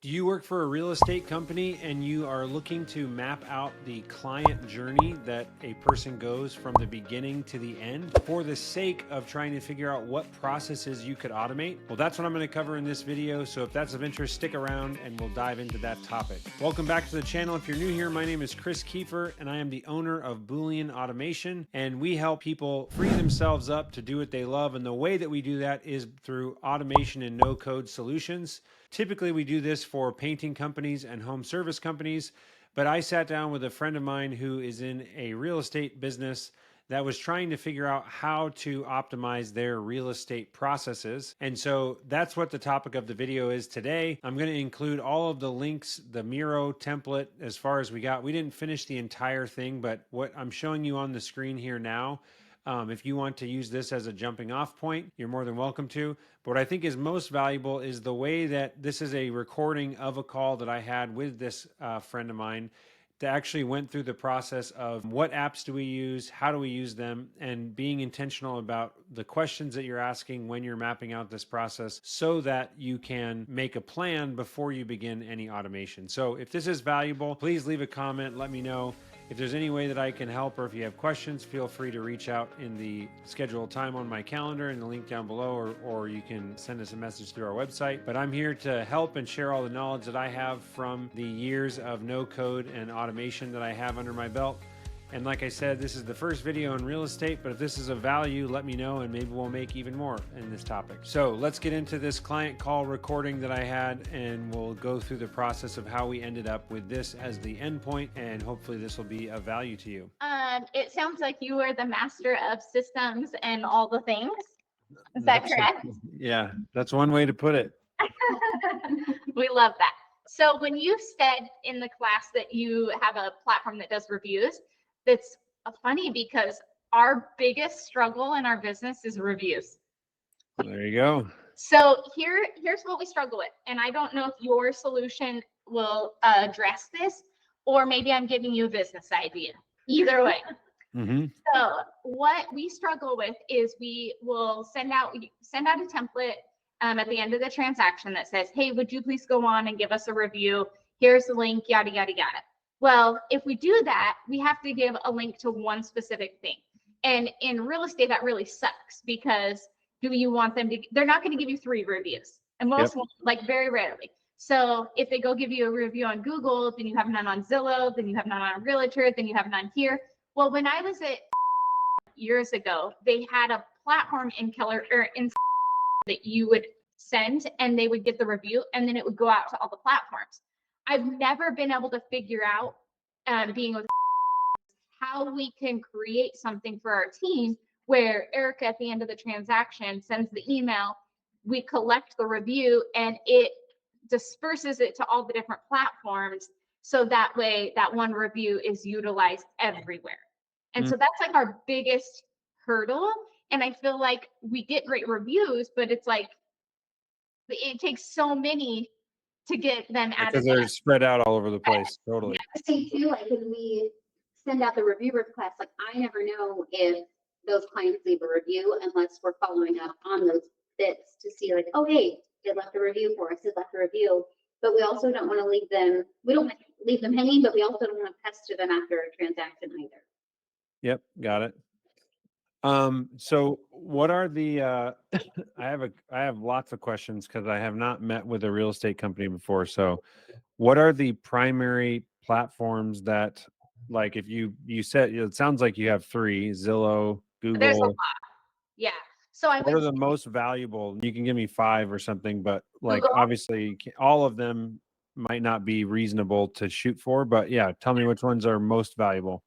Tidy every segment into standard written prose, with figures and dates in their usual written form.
Do you work for a real estate company and you are looking to map out the client journey that a person goes from the beginning to the end for the sake of trying to figure out what processes you could automate? Well, that's what I'm going to cover in this video. So if that's of interest, stick around and we'll dive into that topic. Welcome back to the channel. If you're new here, my name is Chris Kiefer and I am the owner of Boolean Automation, and we help people free themselves up to do what they love. And the way that we do that is through automation and no code solutions. Typically, we do this for painting companies and home service companies, but I sat down with a friend of mine who is in a real estate business that was trying to figure out how to optimize their real estate processes. And so that's what the topic of the video is today. I'm going to include all of the links, the MIRO template as far as we got. We didn't finish the entire thing, but what I'm showing you on the screen here now, if you want to use this as a jumping off point, you're more than welcome to. But what I think is most valuable is the way that this is a recording of a call that I had with this friend of mine that actually went through the process of what apps do we use, how do we use them, and being intentional about the questions that you're asking when you're mapping out this process so that you can make a plan before you begin any automation. So if this is valuable, please leave a comment, let me know. If there's any way that I can help, or if you have questions, feel free to reach out in the scheduled time on my calendar in the link down below, or you can send us a message through our website. But I'm here to help and share all the knowledge that I have from the years of no code and automation that I have under my belt. And like I said, this is the first video in real estate, but if this is of value, let me know and maybe we'll make even more in this topic. So let's get into this client call recording that I had, and we'll go through the process of how we ended up with this as the endpoint, and hopefully this will be of value to you. It sounds like you are the master of systems and all the things. Is that correct? Yeah, that's one way to put it. We love that. So when you said in the class that you have a platform that does reviews, that's funny because our biggest struggle in our business is reviews. There you go. So here's what we struggle with. And I don't know if your solution will address this, or maybe I'm giving you a business idea. Either way. Mm-hmm. So what we struggle with is we will send out a template at the end of the transaction that says, hey, would you please go on and give us a review? Here's the link, yada, yada, yada. Well, if we do that, we have to give a link to one specific thing. And in real estate, that really sucks because do you want them to, they're not going to give you 3 reviews. And most, like very rarely. So if they go give you a review on Google, then you have none on Zillow, then you have none on Realtor, then you have none here. Well, when I was at years ago, they had a platform in Keller or in that you would send and they would get the review and then it would go out to all the platforms. I've never been able to figure out being with how we can create something for our team where Erica at the end of the transaction sends the email, we collect the review and it disperses it to all the different platforms. So that way that one review is utilized everywhere. And so that's like our biggest hurdle. And I feel like we get great reviews, but it's like, it takes so many to get them added. Because they're spread out all over the place. Totally. I think too, like when we send out the review request, like I never know if those clients leave a review unless we're following up on those bits to see like, oh, hey, they left a review for us, they left a review. But we also don't want to leave them, we don't leave them hanging, but we also don't want to pester them after a transaction either. Yep, got it. So what are the I have lots of questions because I have not met with a real estate company before. So what are the primary platforms that, like, if you said, it sounds like you have 3, Zillow, Google. There's a lot. Yeah. So what are the most valuable? You can give me 5 or something, but like Google. Obviously all of them might not be reasonable to shoot for, but yeah, tell me which ones are most valuable.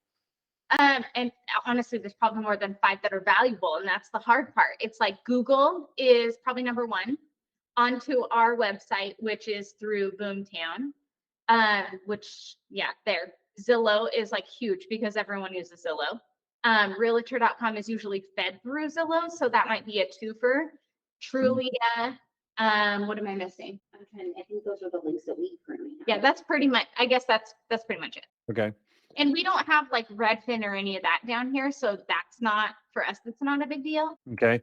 And honestly, there's probably more than 5 that are valuable. And that's the hard part. It's like Google is probably number 1 onto our website, which is through Boomtown, which, yeah, there. Zillow is like huge because everyone uses Zillow. Realtor.com is usually fed through Zillow. So that might be a twofer. Trulia. What am I missing? I think those are the links that we currently have. Yeah, that's pretty much, I guess that's pretty much it. Okay. And we don't have like Redfin or any of that down here. So that's not, for us, that's not a big deal. Okay.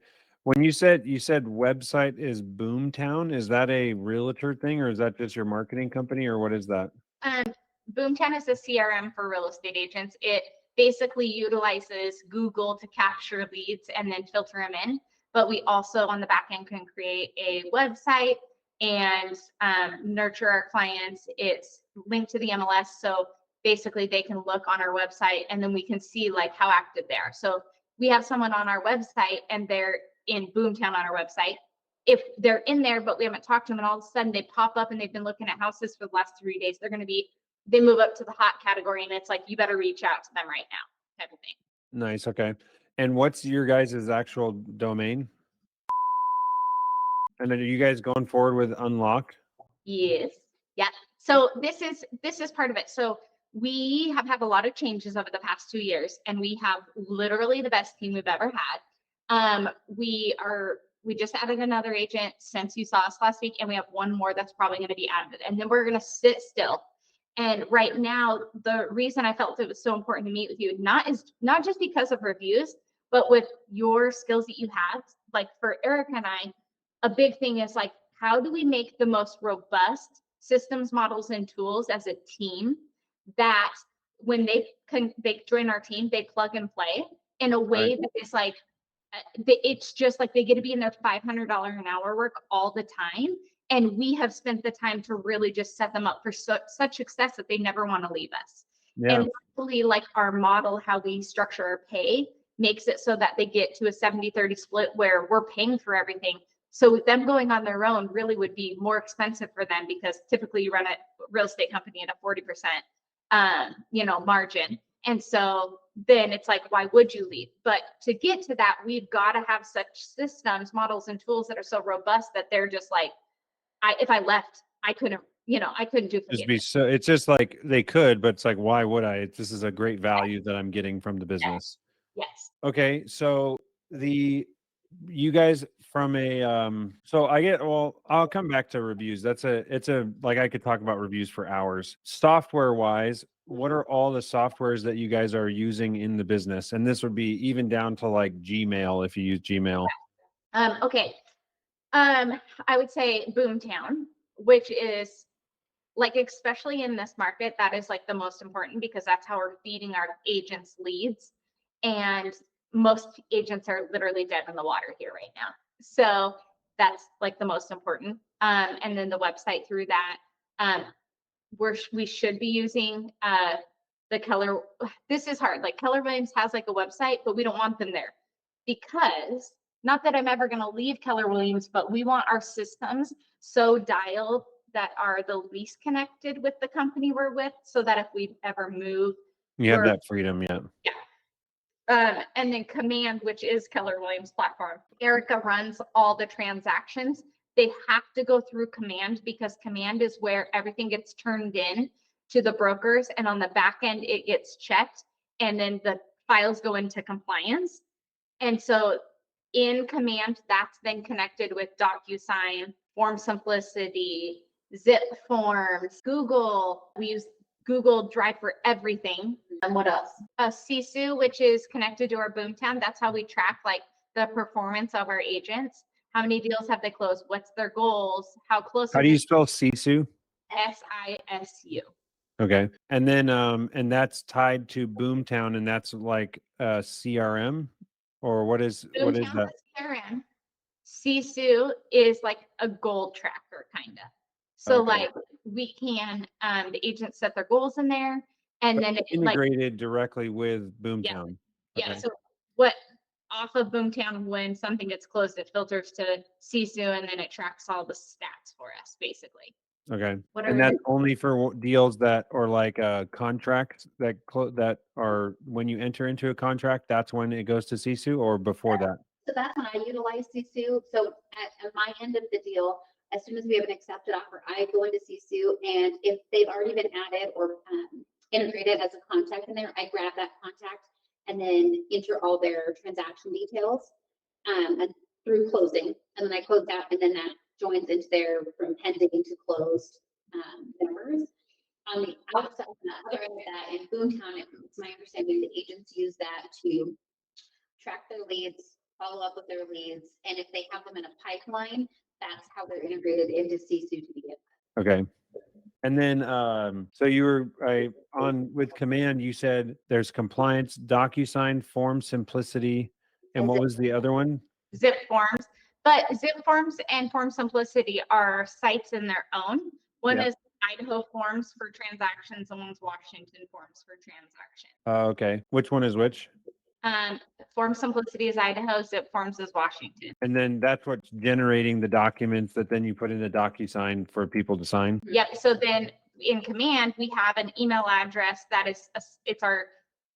When you said website is Boomtown, is that a realtor thing or is that just your marketing company or what is that? Boomtown is a CRM for real estate agents. It basically utilizes Google to capture leads and then filter them in. But we also on the back end can create a website and nurture our clients. It's linked to the MLS. So basically they can look on our website and then we can see like how active they are. So we have someone on our website and they're in Boomtown on our website. If they're in there, but we haven't talked to them and all of a sudden they pop up and they've been looking at houses for the last 3 days, they move up to the hot category and it's like, you better reach out to them right now type of thing. Nice. Okay. And what's your guys' actual domain? And then are you guys going forward with Unlock? Yes. Yeah. So this is part of it. So we have had a lot of changes over the past 2 years and we have literally the best team we've ever had. We just added another agent since you saw us last week, and we have one more that's probably going to be added. And then we're going to sit still. And right now, the reason I felt it was so important to meet with you, not just because of reviews, but with your skills that you have. Like for Erica and I, a big thing is like, how do we make the most robust systems, models, and tools as a team that when they join our team, they plug and play in a way that is like, it's just like they get to be in their $500 an hour work all the time. And we have spent the time to really just set them up for such success that they never want to leave us. Yeah. And luckily, like our model, how we structure our pay makes it so that they get to a 70-30 split where we're paying for everything. So them going on their own really would be more expensive for them because typically you run a real estate company at a 40%, margin. And so then it's like, why would you leave? But to get to that, we've got to have such systems, models, and tools that are so robust that they're just like, if I left, I couldn't do Just be so it's just like they could, but it's like, why would I? This is a great value that I'm getting from the business. Yes. Okay. So you guys from I'll come back to reviews. Like I could talk about reviews for hours. Software wise, what are all the softwares that you guys are using in the business? And this would be even down to like Gmail if you use Gmail. Okay. I would say Boomtown, which is like, especially in this market, that is like the most important because that's how we're feeding our agents leads. And most agents are literally dead in the water here right now. So that's like the most important. And then the website through that, we should be using the Keller. This is hard. Like Keller Williams has like a website, but we don't want them there because not that I'm ever going to leave Keller Williams, but we want our systems so dialed that are the least connected with the company we're with, so that if we ever move, You have that freedom, yeah. And then Command, which is Keller Williams' platform. Erica runs all the transactions. They have to go through Command because Command is where everything gets turned in to the brokers, and on the back end, it gets checked, and then the files go into compliance. And so in Command, that's then connected with DocuSign, Form Simplicity, Zip Forms, Google. We use Google Drive for everything. And what else? Sisu, which is connected to our Boomtown. That's how we track like the performance of our agents. How many deals have they closed? What's their goals? How close? How do you spell Sisu? SISU. Okay. And then and that's tied to Boomtown, and that's like CRM, or what is Boomtown that? is CRM. Sisu is like a goal tracker, kind of. So Okay. like we can, the agents set their goals in there, and then it like Integrated directly with Boomtown. yeah. Okay. So what off of Boomtown, when something gets closed, it filters to Sisu, and then it tracks all the stats for us, basically. Okay. What And are that's only for deals that are like contracts that are when you enter into a contract, that's when it goes to Sisu, or before that? So that's when I utilize Sisu. So at my end of the deal, as soon as we have an accepted offer, I go into Sisu, and if they've already been added or integrated as a contact in there, I grab that contact and then enter all their transaction details and through closing, and then I close out, and then that joins into their from pending to closed numbers. On the outside, on the other end of that, in Boomtown, it's my understanding the agents use that to track their leads, follow up with their leads. And if they have them in a pipeline, that's how they're integrated into CSU to begin with. Okay. And then, so you were on with Command, you said there's compliance, DocuSign, Form Simplicity, and what was the other one? Zip forms, but Zip forms and Form Simplicity are sites in their own. One Yeah. is Idaho Forms for transactions and one's Washington Forms for transactions. Okay. Which one is which? Form Simplicity is Idaho, Zip Forms is Washington. And then that's what's generating the documents that then you put in the DocuSign for people to sign. Yep. So then in Command, we have an email address that is, it's our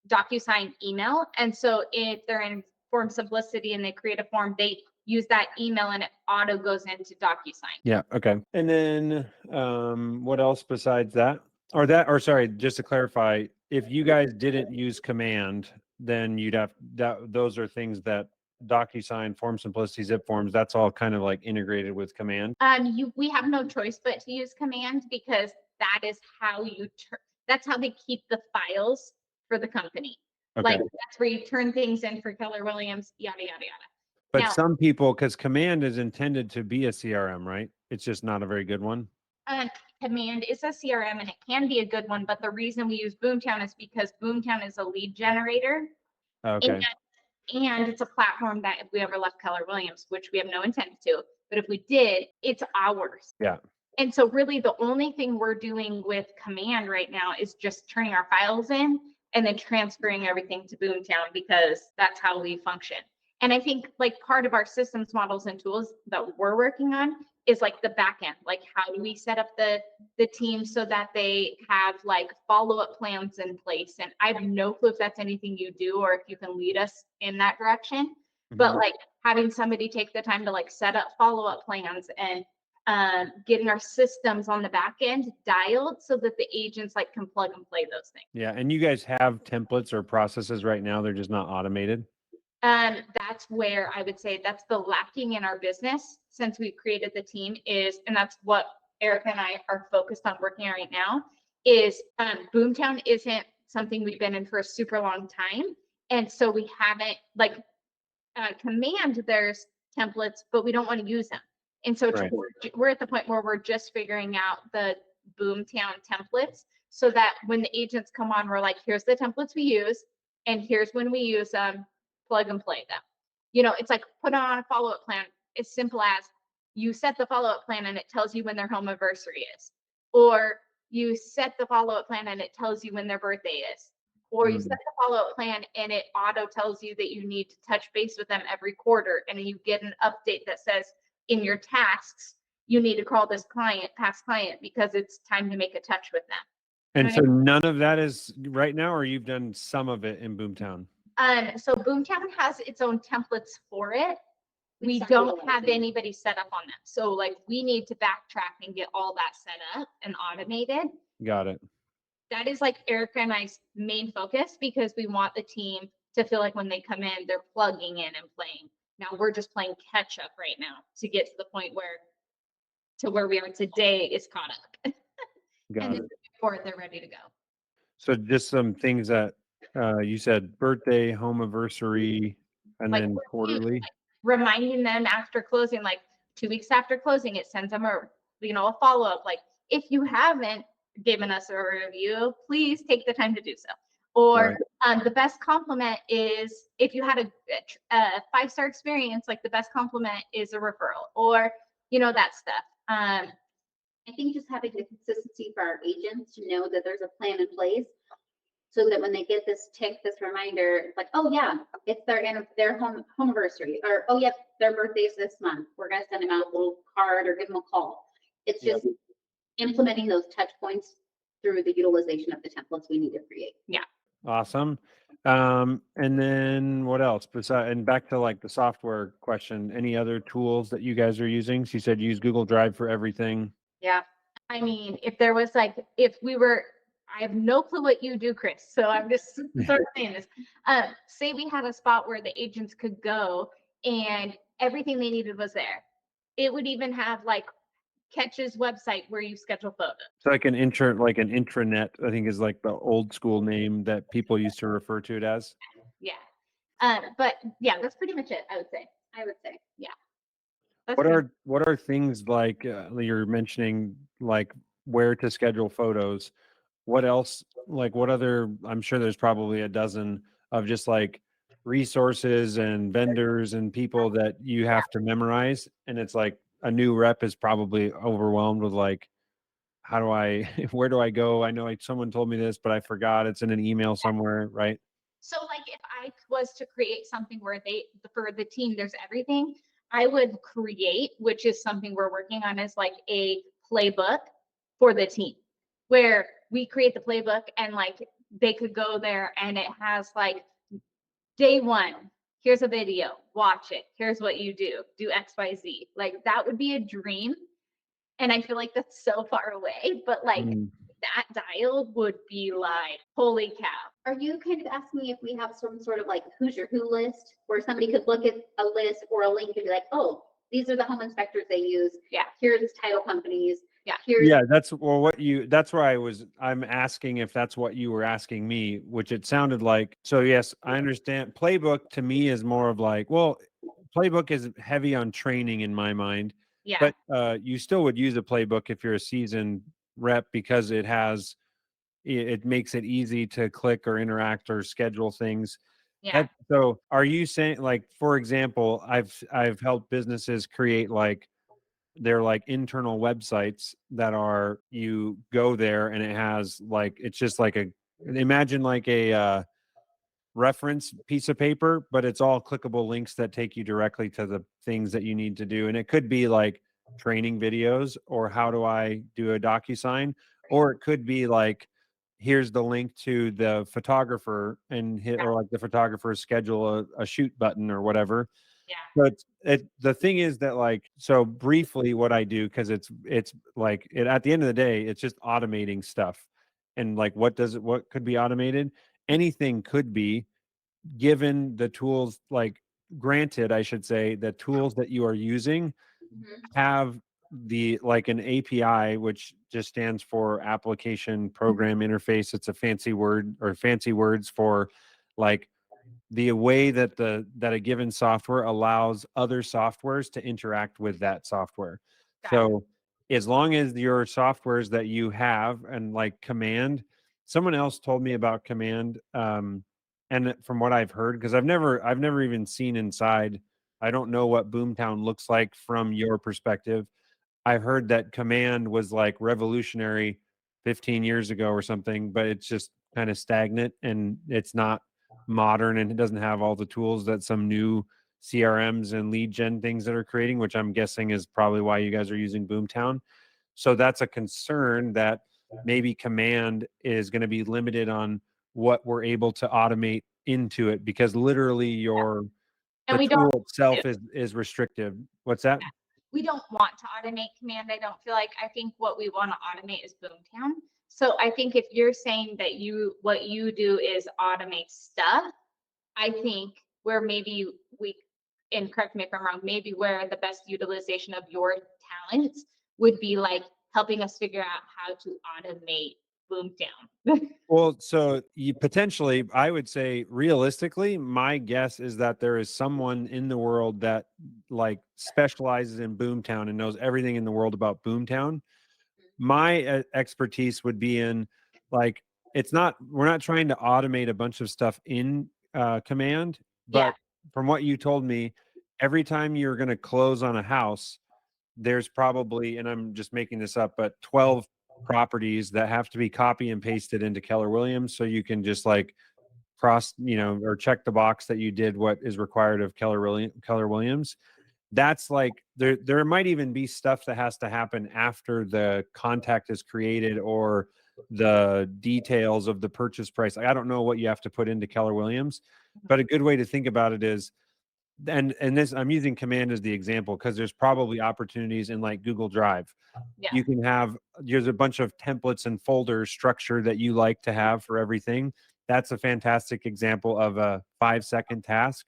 DocuSign email. And so if they're in Form Simplicity and they create a form, they use that email and it auto goes into DocuSign. Yeah. Okay. And then, what else besides that? Or sorry, just to clarify, if you guys didn't use Command, then you'd have those are things that DocuSign, Form Simplicity, Zip Forms, that's all kind of like integrated with Command. We have no choice but to use Command because that is how that's how they keep the files for the company. Okay. Like that's where you turn things in for Keller Williams, yada, yada, yada. But Now, some people, because Command is intended to be a CRM, right? It's just not a very good one. Command is a CRM and it can be a good one, but the reason we use Boomtown is because Boomtown is a lead generator. Okay. And it's a platform that if we ever left Keller Williams, which we have no intent to, but if we did, it's ours. Yeah. And so really the only thing we're doing with Command right now is just turning our files in and then transferring everything to Boomtown because that's how we function. And I think like part of our systems models and tools that we're working on is like the back end, like how do we set up the team so that they have like follow-up plans in place. And I have no clue if that's anything you do or if you can lead us in that direction. But like having somebody take the time to like set up follow-up plans and getting our systems on the back end dialed so that the agents like can plug and play those things. Yeah. And you guys have templates or processes right now, they're just not automated. That's where I would say that's the lacking in our business since we've created the team is, and that's what Erica and I are focused on working on right now is Boomtown isn't something we've been in for a super long time. And so we haven't like Command, there's templates, but we don't want to use them. And so Right. we're at the point where we're just figuring out the Boomtown templates so that when the agents come on, we're like, here's the templates we use and here's when we use them. Plug and play them. You know, it's like put on a follow-up plan. As simple as you set the follow-up plan and it tells you when their home anniversary is, or you set the follow-up plan and it tells you when their birthday is, or you set the follow-up plan and it auto tells you that you need to touch base with them every quarter, and you get an update that says in your tasks you need to call this past client because it's time to make a touch with them. And so none of that is right now, or you've done some of it in Boomtown? So Boomtown has its own templates for it. We don't have anybody set up on them. So like we need to backtrack and get all that set up and automated. Got it. That is like Erica and I's main focus because we want the team to feel like when they come in, they're plugging in and playing. Now we're just playing catch up right now to get to the point where we are today is caught up. Got and it. then before they're ready to go. So just some things that you said: birthday, home anniversary, and Like, then quarterly. like, reminding them after closing, like 2 weeks after closing, it sends them a follow-up. Like if you haven't given us a review, please take the time to do so. Or the best compliment is if you had a 5-star experience, like the best compliment is a referral or, that stuff. I think just having the consistency for our agents to know that there's a plan in place so that when they get this reminder, it's like, oh yeah, it's their home anniversary, or oh yep, their birthday's this month. We're gonna send them out a little card or give them a call. It's just implementing those touch points through the utilization of the templates we need to create. Yeah. Awesome. And then what else? And back to like the software question, any other tools that you guys are using? So you said use Google Drive for everything. Yeah. I mean, if there was like, I have no clue what you do, Chris. So I'm just sort of saying this. Say we had a spot where the agents could go and everything they needed was there. It would even have like Catch's website where you schedule photos. It's like an intranet, I think is like the old school name that people used to refer to it as. Yeah. But yeah, that's pretty much it, I would say. That's What are things like you're mentioning, like where to schedule photos? What else? Like what other? I'm sure there's probably a dozen of just like resources and vendors and people that you have to memorize, and it's like a new rep is probably overwhelmed with like, how do I? Where do I go? I know someone told me this, but I forgot. It's in an email somewhere, right? So like if I was to create something where for the team, there's everything, I would create, which is something we're working on, is like a playbook for the team where we create the playbook and like they could go there and it has like day one, here's a video, watch it. Here's what you do XYZ. Like that would be a dream. And I feel like that's so far away, but like Mm. that dial would be like, holy cow. Are you kind of asking if we have some sort of like who's your who list where somebody could look at a list or a link and be like, oh, these are the home inspectors they use. Yeah. Here's title companies. Yeah. Here's Yeah, that's where I'm asking if that's what you were asking me, which it sounded like. So yes, I understand. Playbook to me is more of like, well, playbook is heavy on training in my mind, Yeah. but you still would use a playbook if you're a seasoned rep because it makes it easy to click or interact or schedule things. Yeah. So are you saying, like, for example, I've helped businesses create like they're like internal websites that are, you go there and it has like, it's just like imagine like a reference piece of paper, but it's all clickable links that take you directly to the things that you need to do. And it could be like training videos or how do I do a DocuSign, or it could be like, here's the link to the photographer and hit, or like the photographer's schedule a shoot button or whatever. Yeah. But the thing is that, like, so briefly what I do, because it's like at the end of the day, it's just automating stuff. And like, what could be automated? Anything could be, given the tools, like, granted, I should say, the tools that you are using have the, like, an API, which just stands for application program interface. It's a fancy word, or fancy words for like the way that a given software allows other softwares to interact with that software. Got it. So as long as your softwares that you have, and like Command, someone else told me about Command, and from what I've heard, because I've never even seen inside, I don't know what Boomtown looks like from your perspective. I heard that Command was like revolutionary 15 years ago or something, but it's just kind of stagnant and it's not modern, and it doesn't have all the tools that some new CRMs and lead gen things that are creating, which I'm guessing is probably why you guys are using Boomtown. So that's a concern, that maybe Command is going to be limited on what we're able to automate into it, because literally And the we tool don't itself is restrictive. What's that? we don't want to automate Command. I don't feel like, I think what we want to automate is Boomtown. So I think if you're saying that what you do is automate stuff, I think where maybe and correct me if I'm wrong, maybe where the best utilization of your talents would be like helping us figure out how to automate Boomtown. Well, so you potentially, I would say realistically, my guess is that there is someone in the world that like specializes in Boomtown and knows everything in the world about Boomtown. My expertise would be in, like, we're not trying to automate a bunch of stuff in Command, Yeah. but from what you told me, every time you're going to close on a house, there's probably, and I'm just making this up, but 12 properties that have to be copy and pasted into Keller Williams. So you can just like or check the box that you did what is required of Keller Williams. That's like, there might even be stuff that has to happen after the contact is created, or the details of the purchase price. I don't know what you have to put into Keller Williams, but a good way to think about it is, and this, I'm using Command as the example because there's probably opportunities in like Google Drive. Yeah. You can have, there's a bunch of templates and folder structure that you like to have for everything. That's a fantastic example of a 5-second task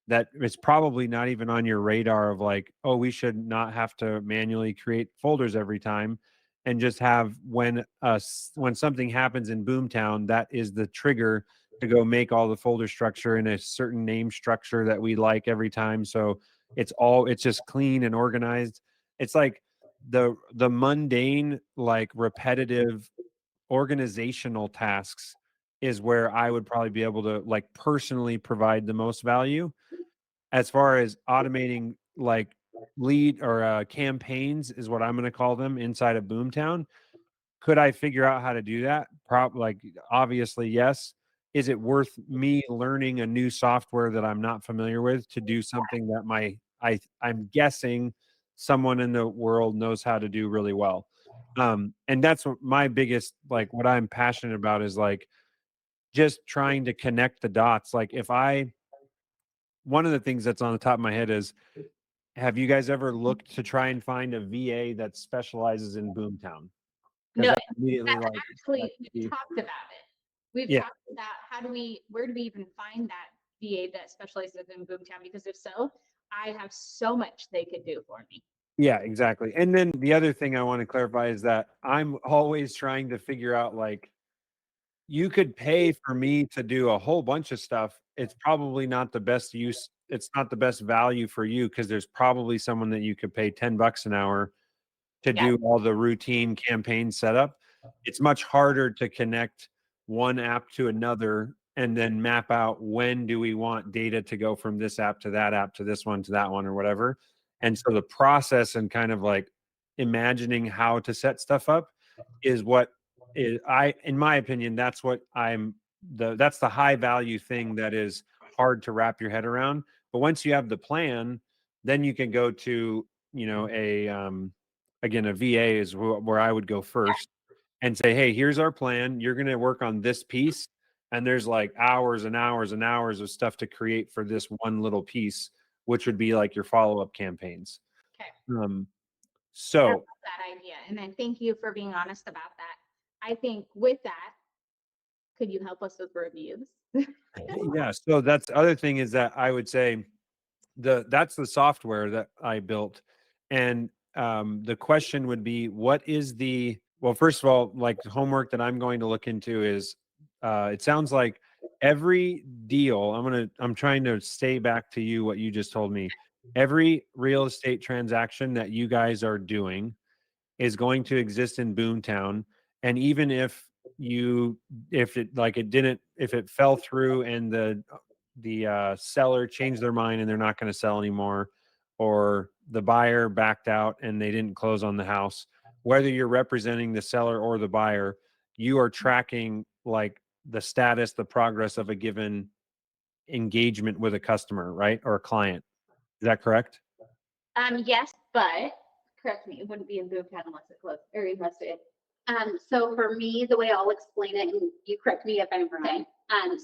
that is probably not even on your radar of like, oh, we should not have to manually create folders every time, and just have, when something happens in Boomtown, that is the trigger to go make all the folder structure in a certain name structure that we like every time. So it's just clean and organized. It's like the mundane, like repetitive organizational tasks is where I would probably be able to like personally provide the most value. As far as automating like lead or campaigns is what I'm going to call them inside of Boomtown. Could I figure out how to do that? Like obviously yes. Is it worth me learning a new software that I'm not familiar with to do something that I'm guessing someone in the world knows how to do really well? And that's what my biggest, like what I'm passionate about is like just trying to connect the dots. Like one of the things that's on the top of my head is, have you guys ever looked to try and find a VA that specializes in Boomtown? Because No, that's immediately that's like, actually, we've talked about it. We've yeah, talked about where do we even find that VA that specializes in Boomtown? Because if so, I have so much they could do for me. yeah, exactly. And then the other thing I want to clarify is that I'm always trying to figure out like, you could pay for me to do a whole bunch of stuff. It's probably not the best use. It's not the best value for you because there's probably someone that you could pay $10 an hour to Yeah. do all the routine campaign setup. It's much harder to connect one app to another and then map out when do we want data to go from this app to that app to this one to that one or whatever. And so the process and kind of like imagining how to set stuff up is what is in my opinion, that's what that's the high value thing that is hard to wrap your head around. But once you have the plan, then you can go to, again, a VA is where I would go first and say, hey, here's our plan. You're going to work on this piece. And there's like hours and hours and hours of stuff to create for this one little piece, which would be like your follow-up campaigns. Okay. Um, I love so that idea. And then thank you for being honest about that. I think with that, could you help us with reviews? yeah, so that's the other thing is that I would say that's the software that I built. And the question would be, well, first of all, like the homework that I'm going to look into is, it sounds like every deal, I'm trying to stay back to you, what you just told me. Every real estate transaction that you guys are doing is going to exist in Boomtown. And even if it fell through and the seller changed their mind and they're not going to sell anymore, or the buyer backed out and they didn't close on the house, whether you're representing the seller or the buyer, you are tracking like the status, the progress of a given engagement with a customer, right? Or a client. Is that correct? Yes, but correct me, it wouldn't be in Boomtown unless it closed, or unless it. So for me, the way I'll explain it, and you correct me if I'm wrong.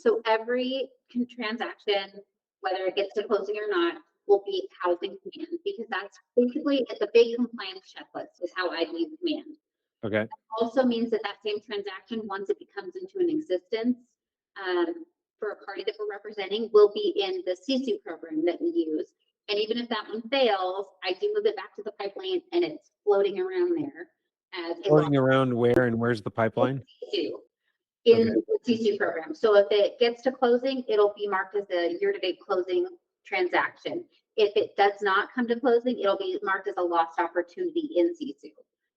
So every transaction, whether it gets to closing or not, will be housing command, because that's basically, it's a big compliance checklist is how I view command. Okay. Also means that that same transaction, once it becomes into an existence, for a party that we're representing, will be in the CSU program that we use. And even if that one fails, I do move it back to the pipeline and it's floating around there as a Floating around where and where's the pipeline? CSU Okay. in the CSU program. So if it gets to closing, it'll be marked as a year-to-date closing transaction. If it does not come to closing, it'll be marked as a lost opportunity in CSU.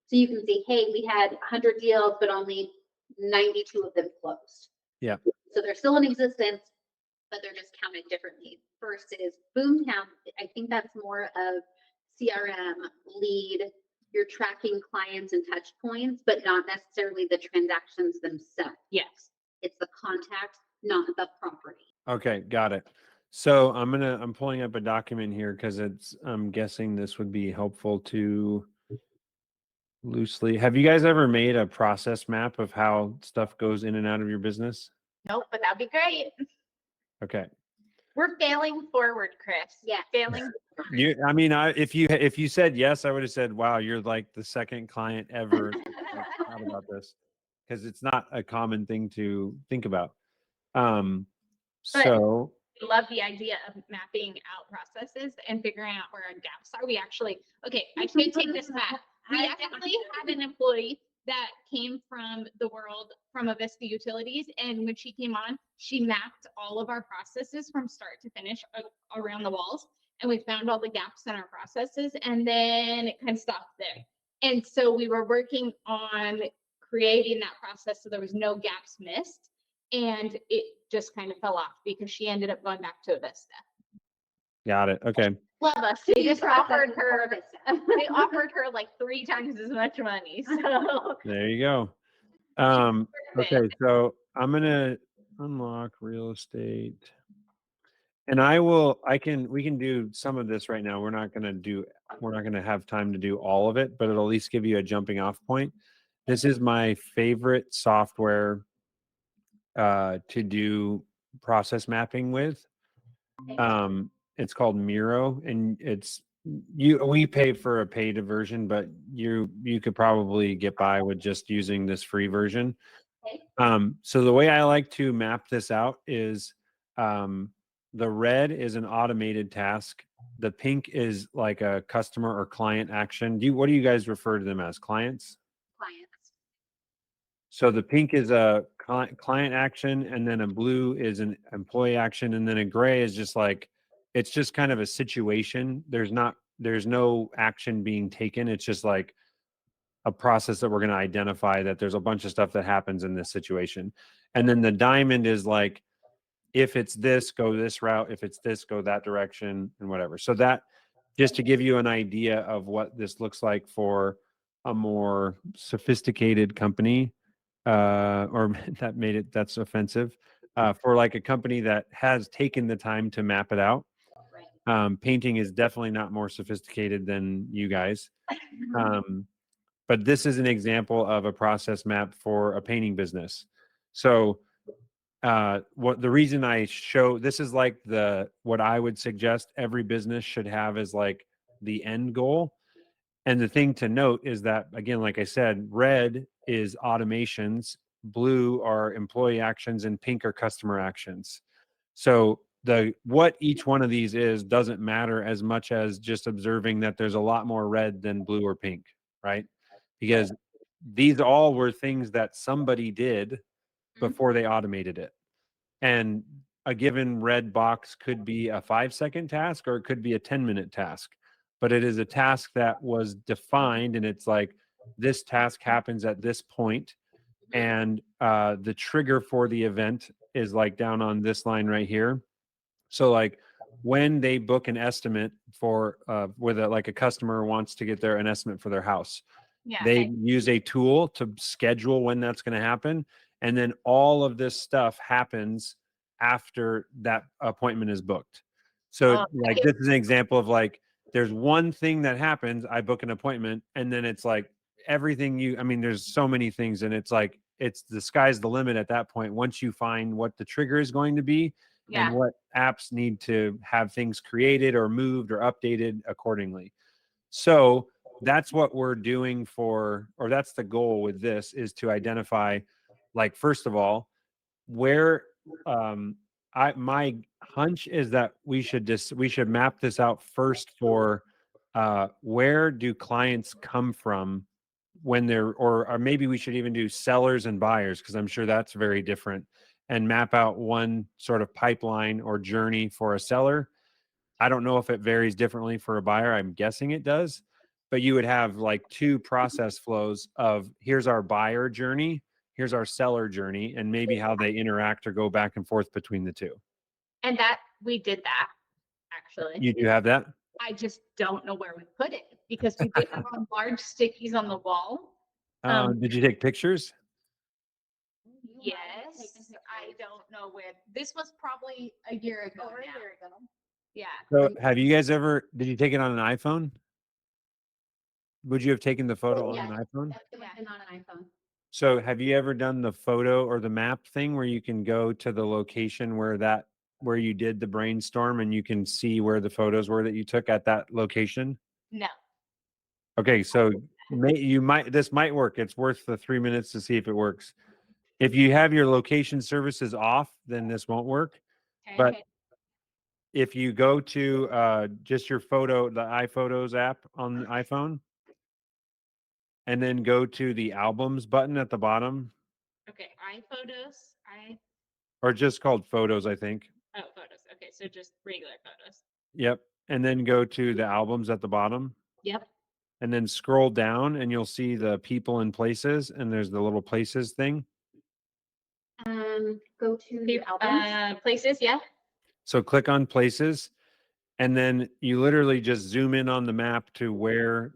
So you can see, hey, we had 100 deals, but only 92 of them closed. Yeah. So they're still in existence, but they're just counted differently. Versus Boomtown, I think that's more of CRM, lead, you're tracking clients and touch points, but not necessarily the transactions themselves. Yes. It's the contact, not the property. Okay, got it. So I'm pulling up a document here because I'm guessing this would be helpful to loosely. Have you guys ever made a process map of how stuff goes in and out of your business? Nope, but that'd be great. Okay. We're failing forward, Chris. Yeah. Failing. If you said yes, I would have said, wow, you're like the second client ever that thought about this, because it's not a common thing to think about. So We love the idea of mapping out processes and figuring out where our gaps are. I should take this back. We actually had an employee that came from the world from Avista Utilities. And when she came on, she mapped all of our processes from start to finish around the walls. And we found all the gaps in our processes, and then it kind of stopped there. And so we were working on creating that process so there was no gaps missed. And it just kind of fell off because she ended up going back to Avista. Got it. Okay. Love us. They just offered her, they offered her like 3 times as much money. So There you go. Okay, so I'm gonna unlock real estate. And we can do some of this right now. We're not gonna have time to do all of it, but it'll at least give you a jumping off point. This is my favorite software to do process mapping with. It's called MIRO, and we pay for a paid version, but you could probably get by with just using this free version. So the way I like to map this out is the red is an automated task. The pink is like a customer or client action. What do you guys refer to them as? Clients? Clients. So the pink is a client action, and then a blue is an employee action, and then a gray is just like, it's just kind of a situation. There's no action being taken. It's just like a process that we're going to identify that there's a bunch of stuff that happens in this situation. And then the diamond is like, if it's this, go this route. If it's this, go that direction, and whatever. So that, just to give you an idea of what this looks like for a more sophisticated company, or that's offensive, for like a company that has taken the time to map it out. Painting is definitely not more sophisticated than you guys. But this is an example of a process map for a painting business. So what the reason I show this is like what I would suggest every business should have is like the end goal. And the thing to note is that, again, like I said, red is automations, blue are employee actions, and pink are customer actions. So what each one of these is doesn't matter as much as just observing that there's a lot more red than blue or pink, right? Because these all were things that somebody did before they automated it. And a given red box could be a 5-second task, or it could be a 10-minute task. But it is a task that was defined, and it's like, this task happens at this point, and the trigger for the event is like down on this line right here. So like when they book an estimate for like a customer wants to get an estimate for their house, they use a tool to schedule when that's going to happen. And then all of this stuff happens after that appointment is booked. So like, this is an example of like, there's one thing that happens, I book an appointment, and then it's like everything there's so many things, and it's like, it's the sky's the limit at that point. Once you find what the trigger is going to be, and what apps need to have things created or moved or updated accordingly. So that's what we're doing or that's the goal with this, is to identify, like, first of all, where my hunch is that we should map this out first for where do clients come from when they're, or maybe we should even do sellers and buyers, because I'm sure that's very different, and map out one sort of pipeline or journey for a seller. I don't know if it varies differently for a buyer. I'm guessing it does, but you would have like 2 process flows of, here's our buyer journey, here's our seller journey, and maybe how they interact or go back and forth between the 2. And that we did that actually. You do have that? I just don't know where we put it because we put them on large stickies on the wall. Did you take pictures? Yes, I don't know where. This was probably a year ago. Over a now. year ago. Yeah. So did you take it on an iPhone? Would you have taken the photo on an iPhone? It would have been on an iPhone. So have you ever done the photo or the map thing where you can go to the location where you did the brainstorm, and you can see where the photos were that you took at that location? No. Okay, so this might work. It's worth the 3 minutes to see if it works. If you have your location services off, then this won't work. Okay. But if you go to just the iPhotos app on the iPhone, and then go to the albums button at the bottom, Okay, iPhotos, or just called photos, I think. photos. Okay, so just regular photos. Yep. And then go to the albums at the bottom, Yep. and then scroll down and you'll see the people and places, and there's the little places thing. Go to the albums. Places, yeah. So click on places, and then you literally just zoom in on the map to where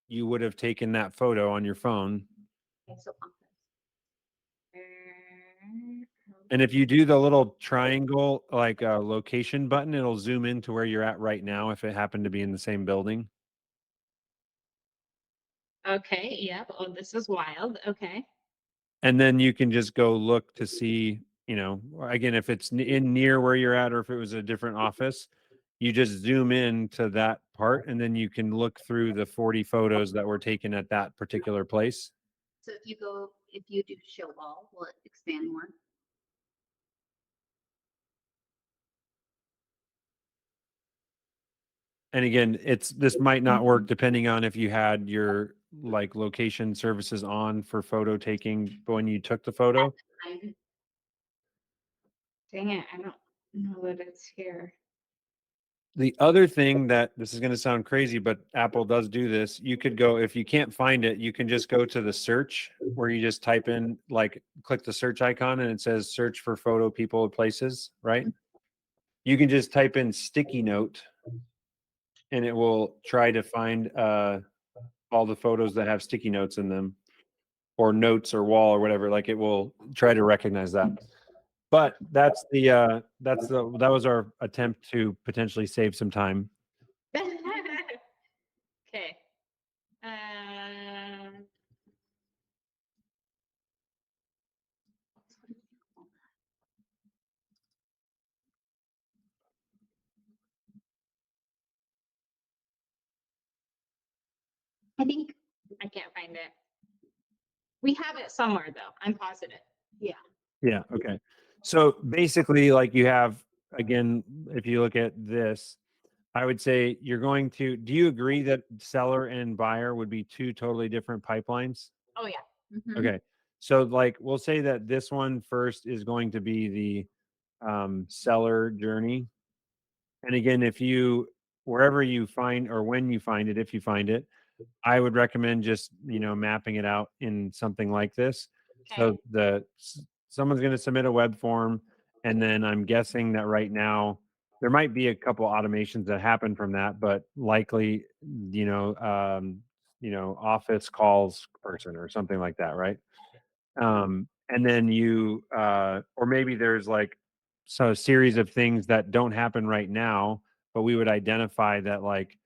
you would have taken that photo on your phone. Okay, so office. And if you do the little triangle, like a location button, it'll zoom in to where you're at right now if it happened to be in the same building. Okay, yep. Oh, this is wild. Okay. And then you can just go look to see, again, if it's in near where you're at or if it was a different office, you just zoom in to that part and then you can look through the 40 photos that were taken at that particular place. So if you do show all, will it expand more? And again, this might not work depending on if you had your like location services on for photo taking when you took the photo. Dang it, I don't know that it's here. The other thing that this is going to sound crazy, but Apple does do this. You could go, if you can't find it, you can just go to the search where you just type in, like, click the search icon and it says search for photo, people, places, right? You can just type in sticky note and it will try to find all the photos that have sticky notes in them, or notes or wall or whatever. Like, it will try to recognize that. But that was our attempt to potentially save some time. Okay. Um, I think, I can't find it. We have it somewhere though. I'm positive. Yeah. Okay. So basically, like, you have, again, if you look at this, I would say you're going to, do you agree that seller and buyer would be two totally different pipelines? Oh yeah. mhm. Okay. So, like, we'll say that this one first is going to be the seller journey. And again, wherever you find, or when you find it, if you find it, I would recommend just, mapping it out in something like this. Okay. So someone's going to submit a web form, and then I'm guessing that right now there might be a couple automations that happen from that, but likely, office calls person or something like that, right? And then or maybe there's like a series of things that don't happen right now, but we would identify that, like,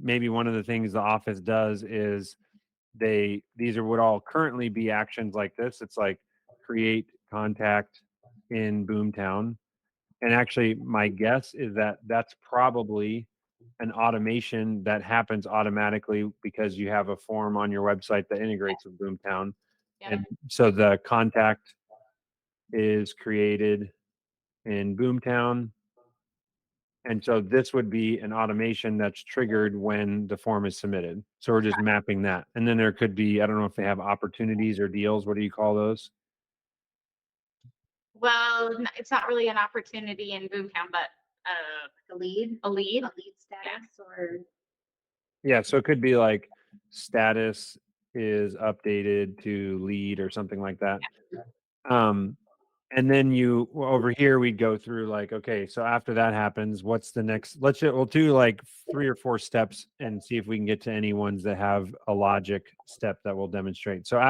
maybe one of the things the office does is these are would all currently be actions like this. It's like create contact in Boomtown. And actually, my guess is that that's probably an automation that happens automatically because you have a form on your website that integrates with Boomtown. Yep. And so the contact is created in Boomtown. And so this would be an automation that's triggered when the form is submitted. So we're just mapping that. And then there could be, I don't know if they have opportunities or deals. What do you call those? Well, it's not really an opportunity in Boomtown, but A lead, a lead. status, or Yeah. So it could be like status is updated to lead or something like that. Um, and then over here, we'd go through, like, okay, so after that happens, what's the next? We'll do like 3 or 4 steps and see if we can get to any ones that have a logic step that we'll demonstrate. So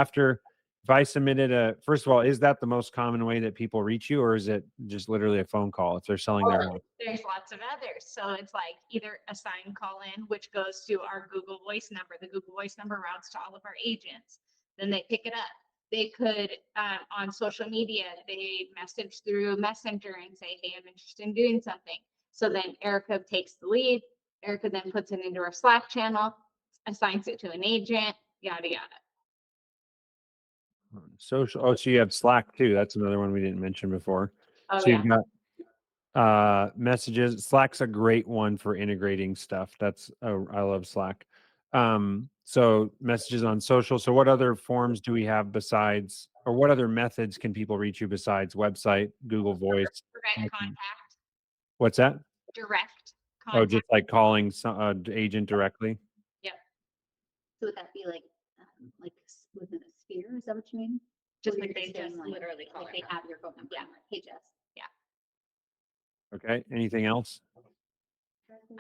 if I submitted first of all, is that the most common way that people reach you, or is it just literally a phone call if they're selling their house? There's lots of others. So it's like either a sign call in, which goes to our Google Voice number. The Google Voice number routes to all of our agents. Then they pick it up. They could, on social media, they message through Messenger and say, hey, I'm interested in doing something. So then Erica takes the lead. Erica then puts it into our Slack channel, assigns it to an agent, yada, yada. Social. Oh, so you have Slack too. That's another one we didn't mention before. Oh, So yeah. you've got messages. Slack's a great one for integrating stuff. I love Slack. So messages on social. So what other forms do we have besides, or what other methods can people reach you besides website, Google Voice? Direct contact. What's that? Direct Oh, contact. just like calling some agent directly. Yep. So would that be like within a sphere? Is that what you mean? Just Where like you're they saying, just like, literally call like it. they have your phone number. Yeah. Hey, Jess. Okay. Anything else?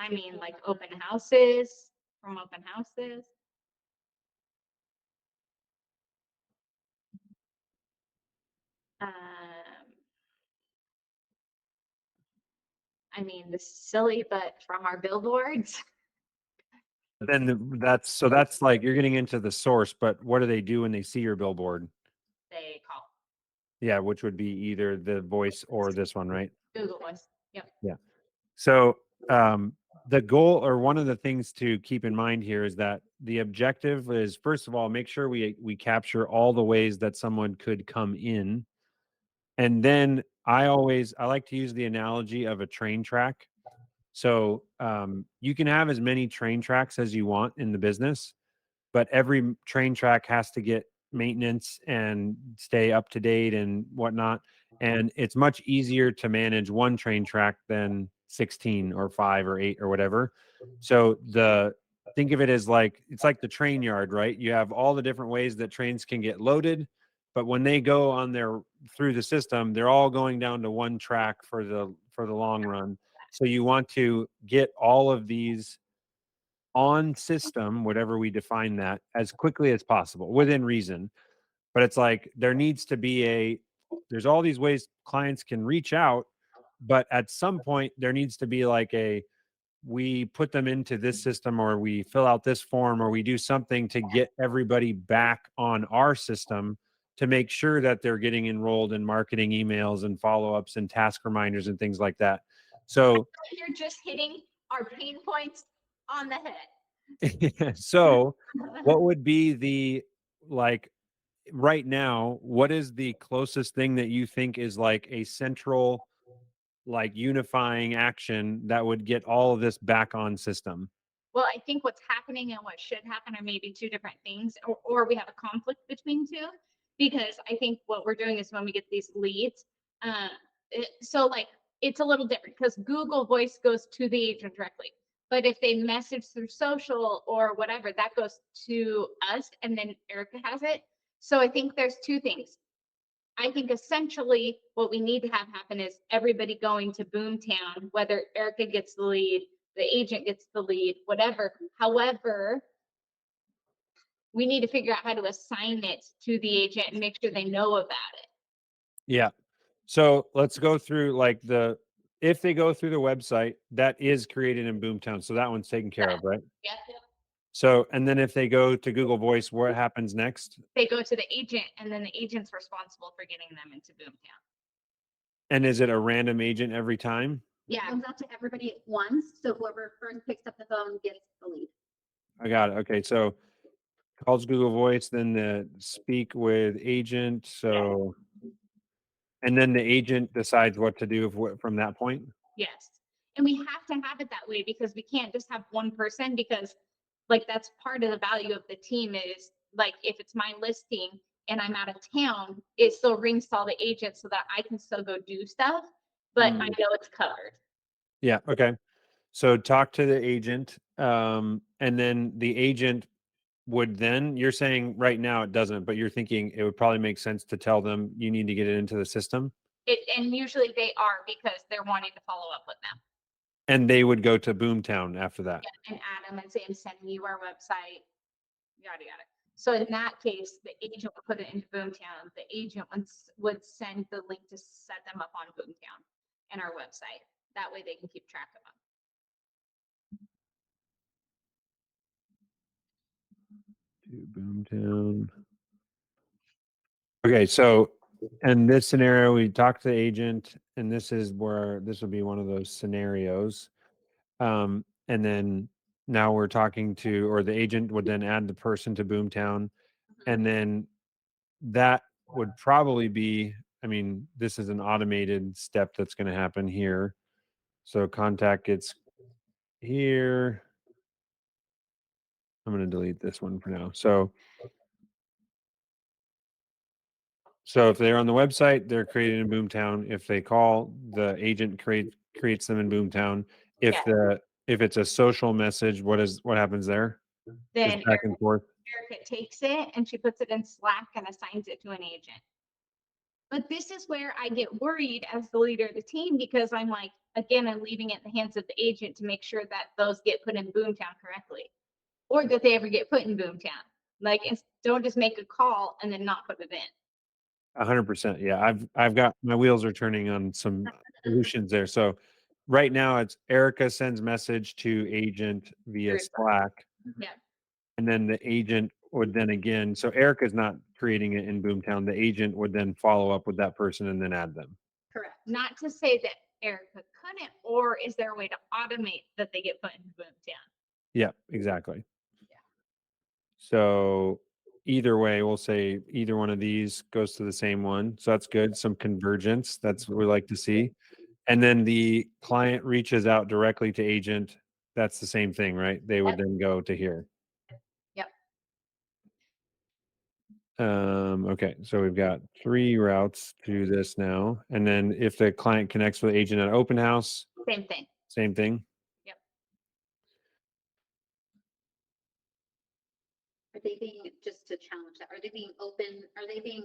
I mean, like open houses, from open houses. I mean, this is silly, but from our billboards, Then that's like you're getting into the source, but what do they do when they see your billboard? they call Yeah, which would be either the voice or this one, right? Google Voice. Yep. Yeah. So the goal, or one of the things to keep in mind here, is that the objective is, first of all, make sure we capture all the ways that someone could come in. And then I like to use the analogy of a train track. So you can have as many train tracks as you want in the business, but every train track has to get maintenance and stay up to date and whatnot. And it's much easier to manage one train track than 16 or 5 or 8 or whatever. So think of it as like it's like the train yard, right? You have all the different ways that trains can get loaded, but when they go on their through the system, they're all going down to one track for the long run. So you want to get all of these on system, whatever we define that, as quickly as possible within reason. But it's like there's all these ways clients can reach out, but at some point there needs to be like we put them into this system, or we fill out this form, or we do something to get everybody back on our system to make sure that they're getting enrolled in marketing emails and follow-ups and task reminders and things like that. So You're just hitting our pain points on the head. so what would be like right now, what is the closest thing that you think is like a central, like unifying action that would get all of this back on system? Well, I think what's happening and what should happen are maybe two different things, or we have a conflict between two. Because I think what we're doing is when we get these leads, uh, so like it's a little different because Google Voice goes to the agent directly. But if they message through social or whatever, that goes to us and then Erica has it. So I think there's two things. I think essentially what we need to have happen is everybody going to Boomtown, whether Erica gets the lead, the agent gets the lead, whatever. However, we need to figure out how to assign it to the agent and make sure they know about it. Yeah. So let's go through like if they go through the website, that is created in Boomtown. So that one's taken care of, right? Yeah. So, and then if they go to Google Voice, what happens next? They go to the agent and then the agent's responsible for getting them into Boomtown. And is it a random agent every time? It Yeah. comes out to everybody at once. So whoever first picks up the phone gets the lead. I got it. Okay. So calls Google Voice, then the speak with agent. So, and then the agent decides what to do from that point. Yes. And we have to have it that way because we can't just have one person because like that's part of the value of the team is like if it's my listing and I'm out of town, it still rings to all the agents so that I can still go do stuff, but I know it's covered. Yeah. Okay. So talk to the agent, and then the agent would then, you're saying right now it doesn't, but you're thinking it would probably make sense to tell them you need to get it into the system, And usually they are because they're wanting to follow up with them. and they would go to Boomtown after that. Yeah, and add them and say, I'm sending you our website, yada, yada. So in that case, the agent would put it into Boomtown. The agent would send the link to set them up on Boomtown and our website. That way they can keep track of them. To Boomtown. Okay, so in this scenario, we talk to the agent, and this is where this would be one of those scenarios. And then now we're talking to, or the agent would then add the person to Boomtown, and then that would probably be, I mean, this is an automated step that's going to happen here. So contact gets here. I'm going to delete this one for now. So if they're on the website, they're created in Boomtown. If they call, the agent creates them in Boomtown. If it's a social message, what happens there? Then Just back and forth. Erica takes it and she puts it in Slack and assigns it to an agent. But this is where I get worried as the leader of the team, because I'm like, again, I'm leaving it in the hands of the agent to make sure that those get put in Boomtown correctly, or that they ever get put in Boomtown. Like, don't just make a call and then not put it in. 100%. Yeah, I've got my wheels are turning on some solutions there. So right now it's Erica sends message to agent via Slack. Yeah. And then the agent would then again, so Erica's not creating it in Boomtown. The agent would then follow up with that person and then add them. Correct. Not to say that Erica couldn't, or is there a way to automate that they get put in Boomtown? Yeah, exactly. Yeah. So either way, we'll say either one of these goes to the same one. So that's good. Some convergence. That's what we like to see. And then the client reaches out directly to agent. That's the same thing, right? They would then go to here. Yep. Okay, so we've got 3 routes to this now. And then if the client connects with agent at open house, Same thing. same thing. Yep. Are they being, just to challenge that, are they being open, are they being,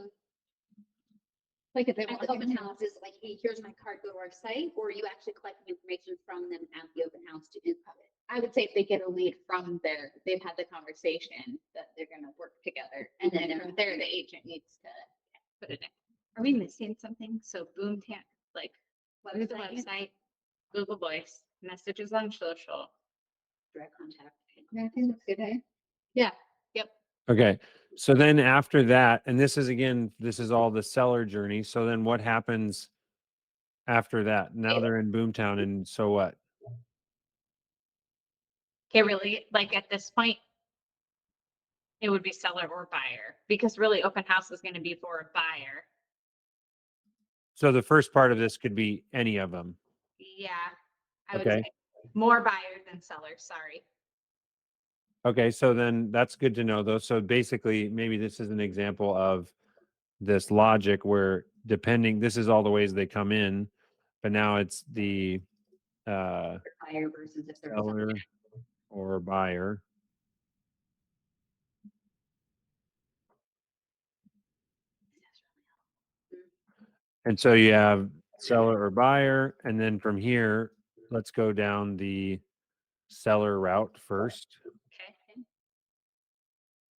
Like if they at want the open to- house is like, hey, here's my card, go to our site, or are you actually collecting information from them at the open house to input it? I would say if they get a lead from there, they've had the conversation that they're gonna work together. And then from there, the agent needs to put it in. Are we missing something? So Boomtown, like, what is the website? Google Voice, messages on social. Direct contact. Yeah, I think that's good, eh? Yeah, yep. Okay. So then after that, and this is again, this is all the seller journey. So then what happens after that? Now they're in Boomtown, and so what? Okay, really, like at this point, it would be seller or buyer, because really open house is gonna be for a buyer. So the first part of this could be any of them. Yeah, I would Okay. say more buyer than seller, sorry. Okay, so then that's good to know though. So basically, maybe this is an example of this logic where depending, this is all the ways they come in, but now it's the Buyer versus if they're. seller or buyer. And so you have seller or buyer, and then from here, let's go down the seller route first, Okay.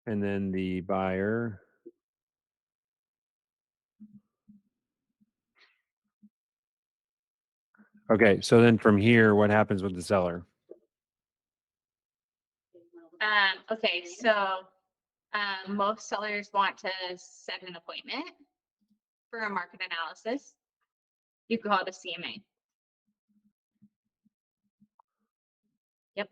and then the buyer. Okay, so then from here, what happens with the seller? Okay, so most sellers want to set an appointment for a market analysis. You can call it a CMA. Yep.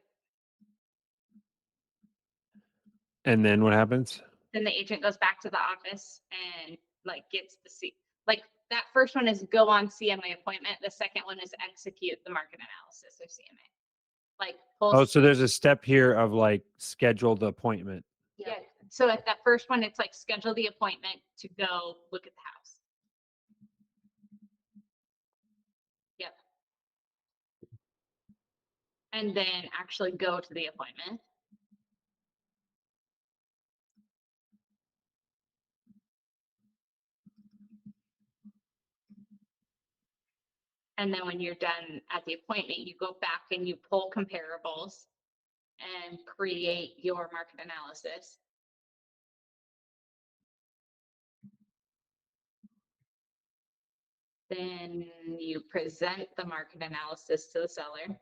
And then what happens? Then the agent goes back to the office and like gets the like that first one is go on CMA appointment. The second one is execute the market analysis or CMA. Like Oh, so there's a step here of like schedule the appointment. yeah. So at that first one, it's like schedule the appointment to go look at the house. Yep. And then actually go to the appointment. And then when you're done at the appointment, you go back and you pull comparables and create your market analysis. Then you present the market analysis to the seller.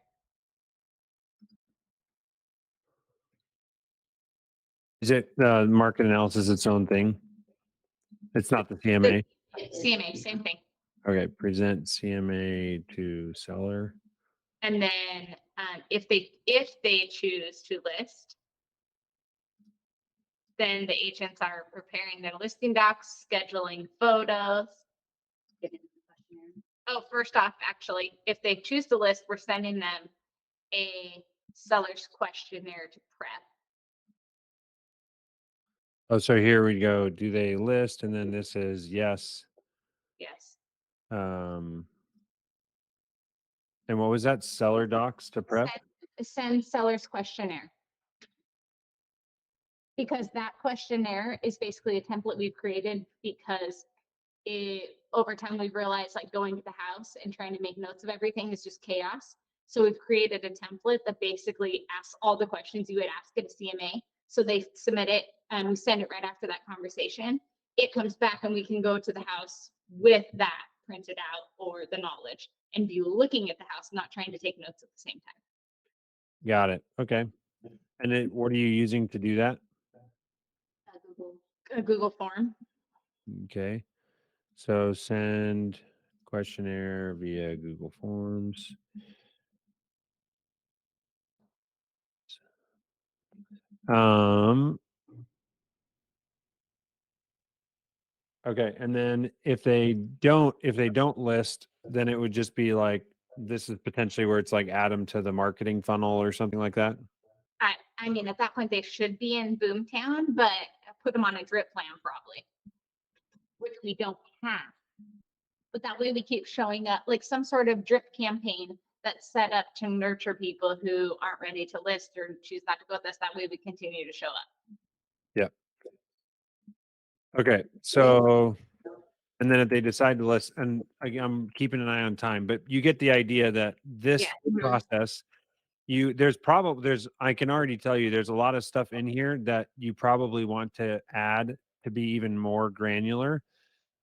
Is it market analysis its own thing? It's not the CMA. CMA, same thing. Okay, present CMA to seller. And then if they choose to list, then the agents are preparing their listing docs, scheduling photos. Oh, first off, actually, if they choose to list, we're sending them a seller's questionnaire to prep. Oh, so here we go. Do they list? And then this is yes. Yes. And what was that? Seller docs to prep? Send seller's questionnaire. Because that questionnaire is basically a template we've created because over time we've realized like going to the house and trying to make notes of everything is just chaos. So we've created a template that basically asks all the questions you would ask at a CMA. So they submit it and we send it right after that conversation. It comes back and we can go to the house with that printed out or the knowledge and be looking at the house, not trying to take notes at the same time. Got it. Okay. And then what are you using to do that? Google. A Google form. Okay. So send questionnaire via Google Forms. Okay. And then if they don't list, then it would just be like, this is potentially where it's like add them to the marketing funnel or something like that. I mean, at that point, they should be in Boomtown, but put them on a drip plan probably, which we don't have. But that way we keep showing up like some sort of drip campaign that's set up to nurture people who aren't ready to list or choose not to go with us. That way we continue to show up. Yeah. Okay. So, and then if they decide to list, and again, I'm keeping an eye on time, but you get the idea that this Yeah. process, I can already tell you there's a lot of stuff in here that you probably want to add to be even more granular.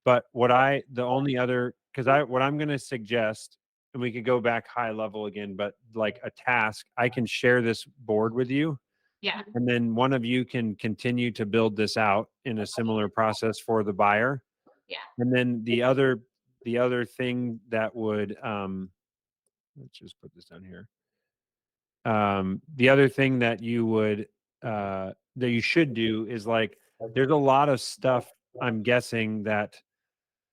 But the only other, what I'm going to suggest, and we could go back high level again, but like a task, I can share this board with you. Yeah. And then one of you can continue to build this out in a similar process for the buyer. Yeah. And then the other thing that would, let's just put this down here. The other thing that you should do is like, there's a lot of stuff I'm guessing that,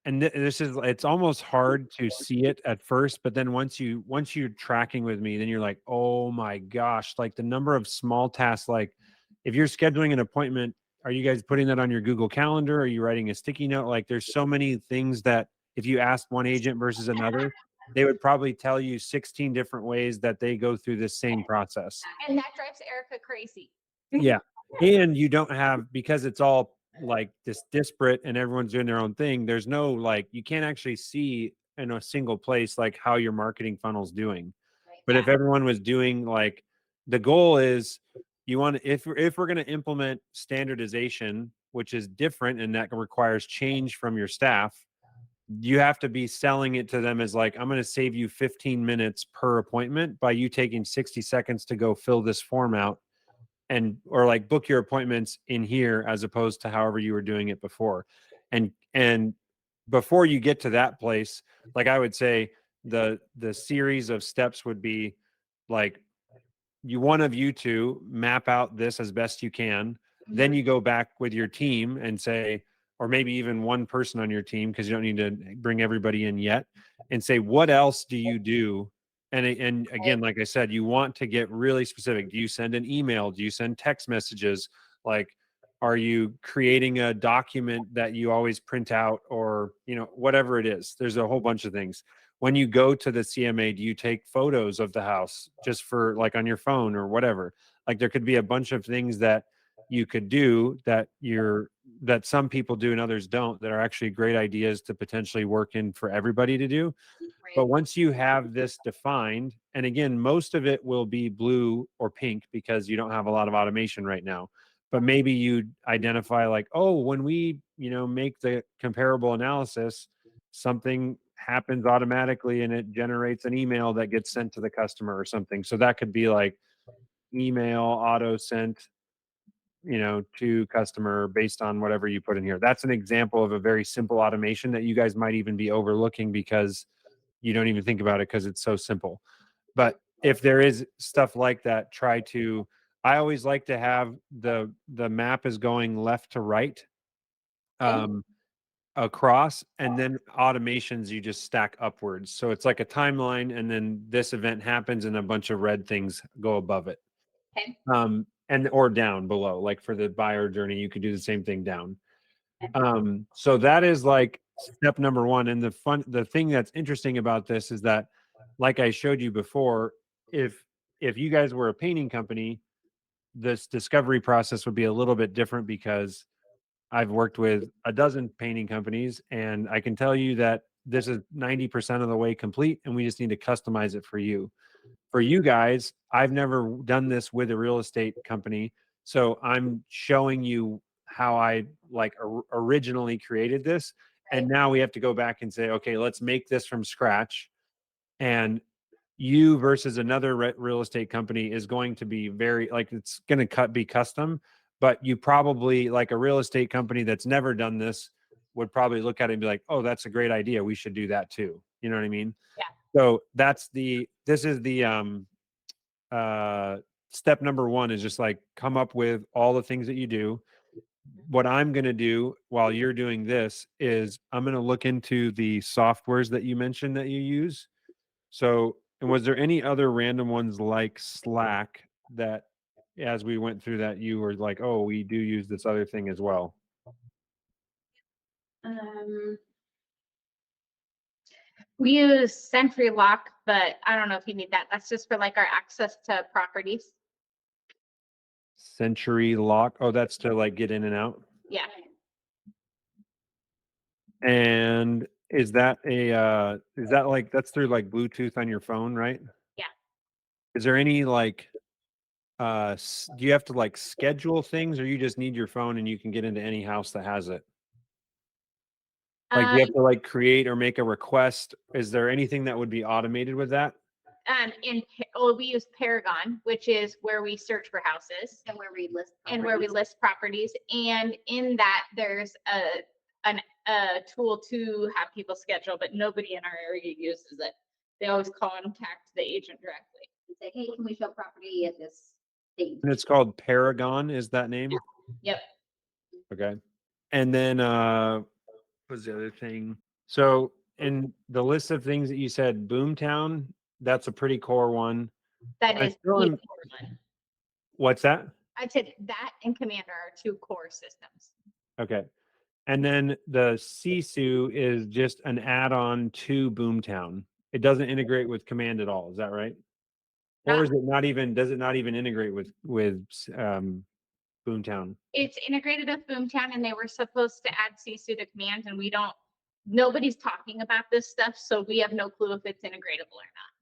and it's almost hard to see it at first, but then once you're tracking with me, then you're like, oh my gosh, like the number of small tasks, like if you're scheduling an appointment, are you guys putting that on your Google Calendar? Are you writing a sticky note? Like there's so many things that if you asked one agent versus another, they would probably tell you 16 different ways that they go through this same process. And that drives Erica crazy. Yeah. And you don't have, because it's all like this disparate and everyone's doing their own thing, there's no like, you can't actually see in a single place like how your marketing funnel's doing. But if everyone was doing like, the goal is you want to, if we're going to implement standardization, which is different and that requires change from your staff, you have to be selling it to them as like, I'm going to save you 15 minutes per appointment by you taking 60 seconds to go fill this form out, and or like book your appointments in here as opposed to however you were doing it before. And before you get to that place, like I would say the series of steps would be like, one of you two map out this as best you can. Then you go back with your team and say, or maybe even one person on your team, because you don't need to bring everybody in yet, and say, what else do you do? And again, like I said, you want to get really specific. Do you send an email? Do you send text messages? Like, are you creating a document that you always print out, or whatever it is? There's a whole bunch of things. When you go to the CMA, do you take photos of the house just for like on your phone or whatever? Like there could be a bunch of things that you could do that some people do and others don't, that are actually great ideas to potentially work in for everybody to do. But once you have this defined, and again, most of it will be blue or pink because you don't have a lot of automation right now. But maybe you identify like, oh, when we, make the comparable analysis, something happens automatically and it generates an email that gets sent to the customer or something. So that could be like email auto sent, to customer based on whatever you put in here. That's an example of a very simple automation that you guys might even be overlooking because you don't even think about it because it's so simple. But if there is stuff like that, I always like to have the map is going left to right, across, and then automations you just stack upwards. So it's like a timeline, and then this event happens and a bunch of red things go above it. Okay. or down below. Like for the buyer journey, you could do the same thing down. So that is like step number one. And the thing that's interesting about this is that, like I showed you before, if you guys were a painting company, this discovery process would be a little bit different, because I've worked with a dozen painting companies, and I can tell you that this is 90% of the way complete, and we just need to customize it for you. For you guys, I've never done this with a real estate company, so I'm showing you how I like originally created this, and now we have to go back and say, okay, let's make this from scratch. And you versus another real estate company is going to be very, like, it's going to be custom, but you probably, like a real estate company that's never done this, would probably look at it and be like, oh, that's a great idea, we should do that too. You know what I mean? Yeah. So this is the step number one, is just like come up with all the things that you do. What I'm going to do while you're doing this is I'm going to look into the softwares that you mentioned that you use. So, and was there any other random ones like Slack that, as we went through that, you were like, oh, we do use this other thing as well? We use Sentry Lock, but I don't know if you need that. That's just for like our access to properties. Century Lock. Oh, that's to like get in and out. Yeah. And is that like, that's through like Bluetooth on your phone, right? Yeah. Is there any like, do you have to like schedule things, or you just need your phone and you can get into any house that has it? Like, do you have to like create or make a request? Is there anything that would be automated with that? We use Paragon, which is where we search for houses And where we list. and where we list properties. And in that, there's a tool to have people schedule, but nobody in our area uses it. They always contact the agent directly. And say, hey, can we show property at this date? And it's called Paragon, is that name? Yep. Okay. And then what was the other thing? So in the list of things that you said, Boomtown, that's a pretty core one. That I is still the am- core one. What's that? I'd say that and Commander are two core systems. Okay. And then the Sisu is just an add-on to Boomtown. It doesn't integrate with Command at all. Is that right? Or is it not even, does it not even integrate with Boomtown? It's integrated with Boomtown, and they were supposed to add Sisu to Command, and nobody's talking about this stuff, so we have no clue if it's integratable or not.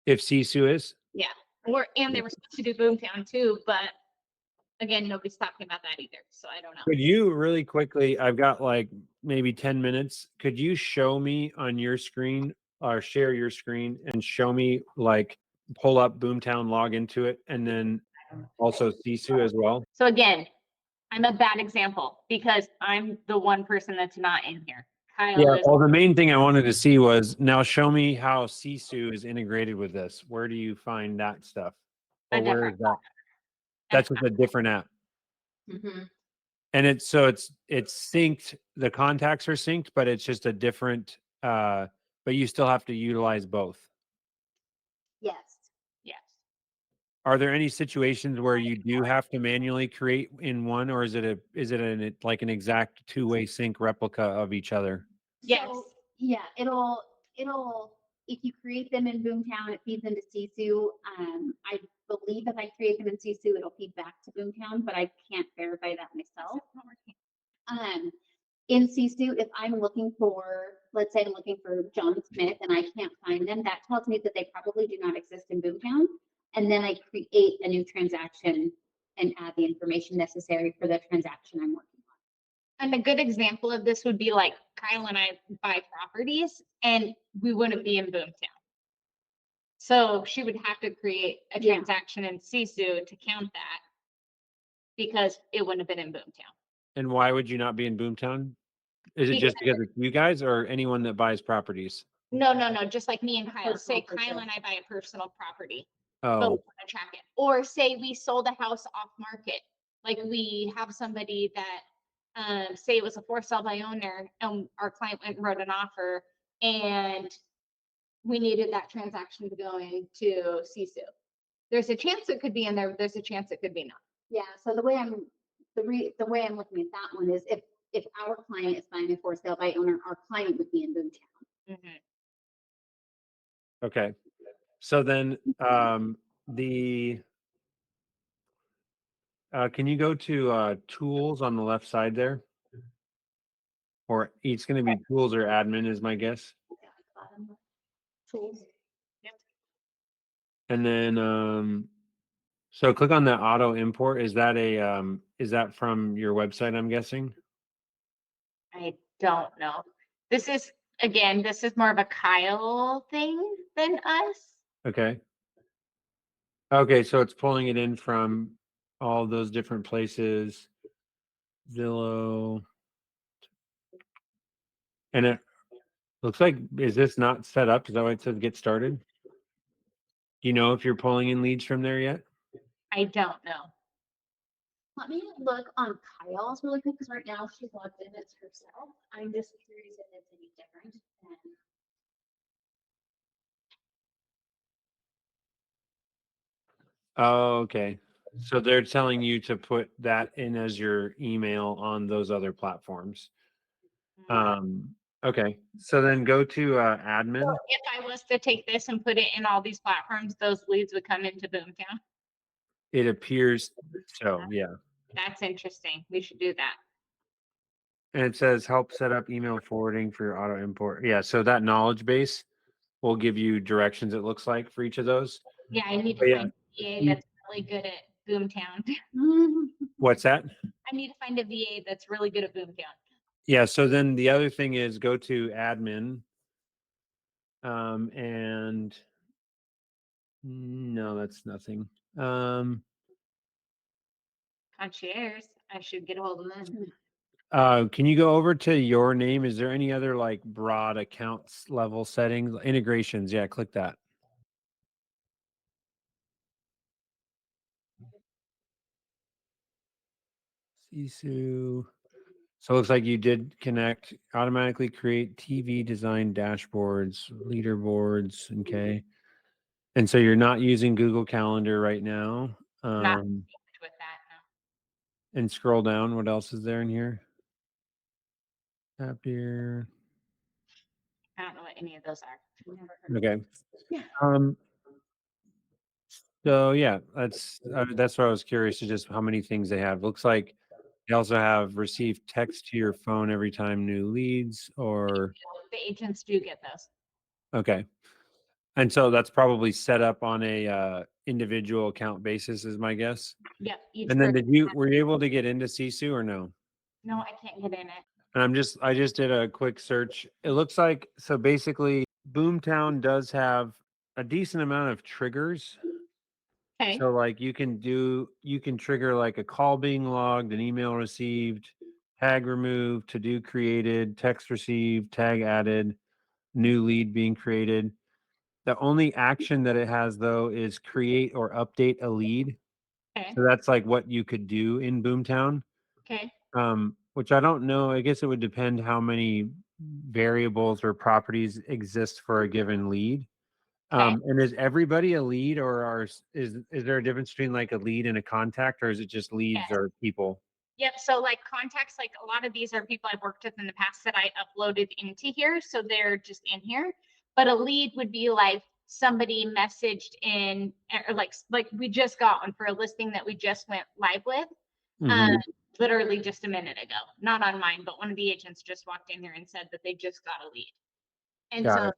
If Sisu is? Yeah. And they were supposed to do Boomtown too, but again, nobody's talking about that either, so I don't know. Could you really quickly, I've got like maybe 10 minutes. Could you show me on your screen, or share your screen and show me, like, pull up Boomtown, log into it, and then also Sisu as well? So again, I'm a bad example because I'm the one person that's not in here. Kyle Yeah. is. Well, the main thing I wanted to see was, now show me how Sisu is integrated with this. Where do you find that stuff? Or where is that? That's just a different app. Mhm. And it's synced, the contacts are synced, but it's just a different, but you still have to utilize both. Yes. Yes. Are there any situations where you do have to manually create in one, or is it like an exact two-way sync replica of each other? Yes. So, yeah, it'll, if you create them in Boomtown, it feeds into Sisu. I believe if I create them in Sisu, it'll feed back to Boomtown, but I can't verify that myself. In Sisu, if I'm looking for, let's say I'm looking for John Smith and I can't find them, that tells me that they probably do not exist in Boomtown. And then I create a new transaction and add the information necessary for the transaction I'm working on. And a good example of this would be like Kyle and I buy properties and we wouldn't be in Boomtown. So she would have to create a Yeah. transaction in Sisu to count that because it wouldn't have been in Boomtown. And why would you not be in Boomtown? Is it just because it's you guys, or anyone that buys properties? No. Just like me and Kyle. Say Personal Kyle purchase. and I buy a personal property, but we Oh, want to track it. Or say we sold a house off market. Like we have somebody that say it was a for sale by owner and our client went and wrote an offer and we needed that transaction to go into Sisu. there's a chance it could be in there, there's a chance it could be not. Yeah, so the way I'm looking at that one is if our client is buying a for sale by owner, our client would be in Boomtown. Mhm. Okay. So then can you go to tools on the left side there? Or it's going to be tools or admin is my guess. Tools. And then so click on the auto import. Is that from your website, I'm guessing? I don't know. This is more of a Kyle thing than us. Okay. Okay, so it's pulling it in from all those different places. Zillow. And it looks like, is this not set up? Is that why it says get started? Do you know if you're pulling in leads from there yet? I don't know. Let me look on Kyle's really quick because right now she's logged in as herself. I'm just curious if it's any different. Oh, okay. So they're telling you to put that in as your email on those other platforms. Okay. So then go to admin. So if I was to take this and put it in all these platforms, those leads would come into Boomtown. It appears so, yeah. That's interesting. We should do that. And it says help set up email forwarding for your auto import. Yeah, so that knowledge base will give you directions, it looks like, for each of those. Yeah, I need But to yeah, find a VA you- that's really good at Boomtown. What's that? I need to find a VA that's really good at Boomtown. Yeah, so then the other thing is go to admin. And no, that's nothing. Concierge, I should get a hold of them. Can you go over to your name? Is there any other like broad accounts level settings? Integrations, yeah, click that. Sisu. So it looks like you did connect, automatically create TV design dashboards, leaderboards, okay. And so you're not using Google Calendar right now. Not with that. No. And scroll down. What else is there in here? Happier. I don't know what any of those are. Okay. Um, so yeah, that's what I was curious to just how many things they have. Looks like they also have received text to your phone every time new leads or The agents do get those. okay. And so that's probably set up on a individual account basis is my guess. Yep. And then were you able to get into Sisu or no? No, I can't get in it. And I just did a quick search. It looks like, so basically Boomtown does have a decent amount of triggers. Okay. So like you can trigger like a call being logged, an email received, tag removed, to do created, text received, tag added, new lead being created. The only action that it has though is create or update a lead. Okay. So that's like what you could do in Boomtown. Okay. Which I don't know. I guess it would depend how many variables or properties exist for a given lead. Okay. And is everybody a lead, or is there a difference between like a lead and a contact, or is it just leads Yes. or people? Yep. So like contacts, like a lot of these are people I've worked with in the past that I uploaded into here. So they're just in here. But a lead would be like somebody messaged in, or like we just got one for a listing that we just went live with. Mhm. Literally just a minute ago. Not on mine, but one of the agents just walked in here and said that they just got a lead. And Got so it.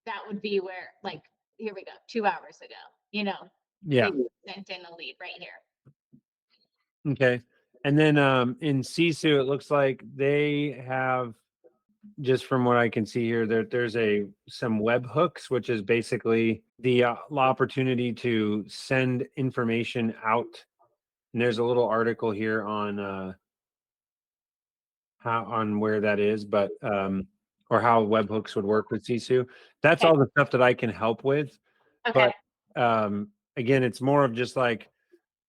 that would be where, like, here we go, 2 hours ago, Yeah. they sent in a lead right here. Okay. And then in Sisu, it looks like they have, just from what I can see here, there's some web hooks, which is basically the opportunity to send information out. And there's a little article here on where that is, but or how webhooks would work with Sisu. That's Okay. all the stuff that I can help with. Okay. But again, it's more of just like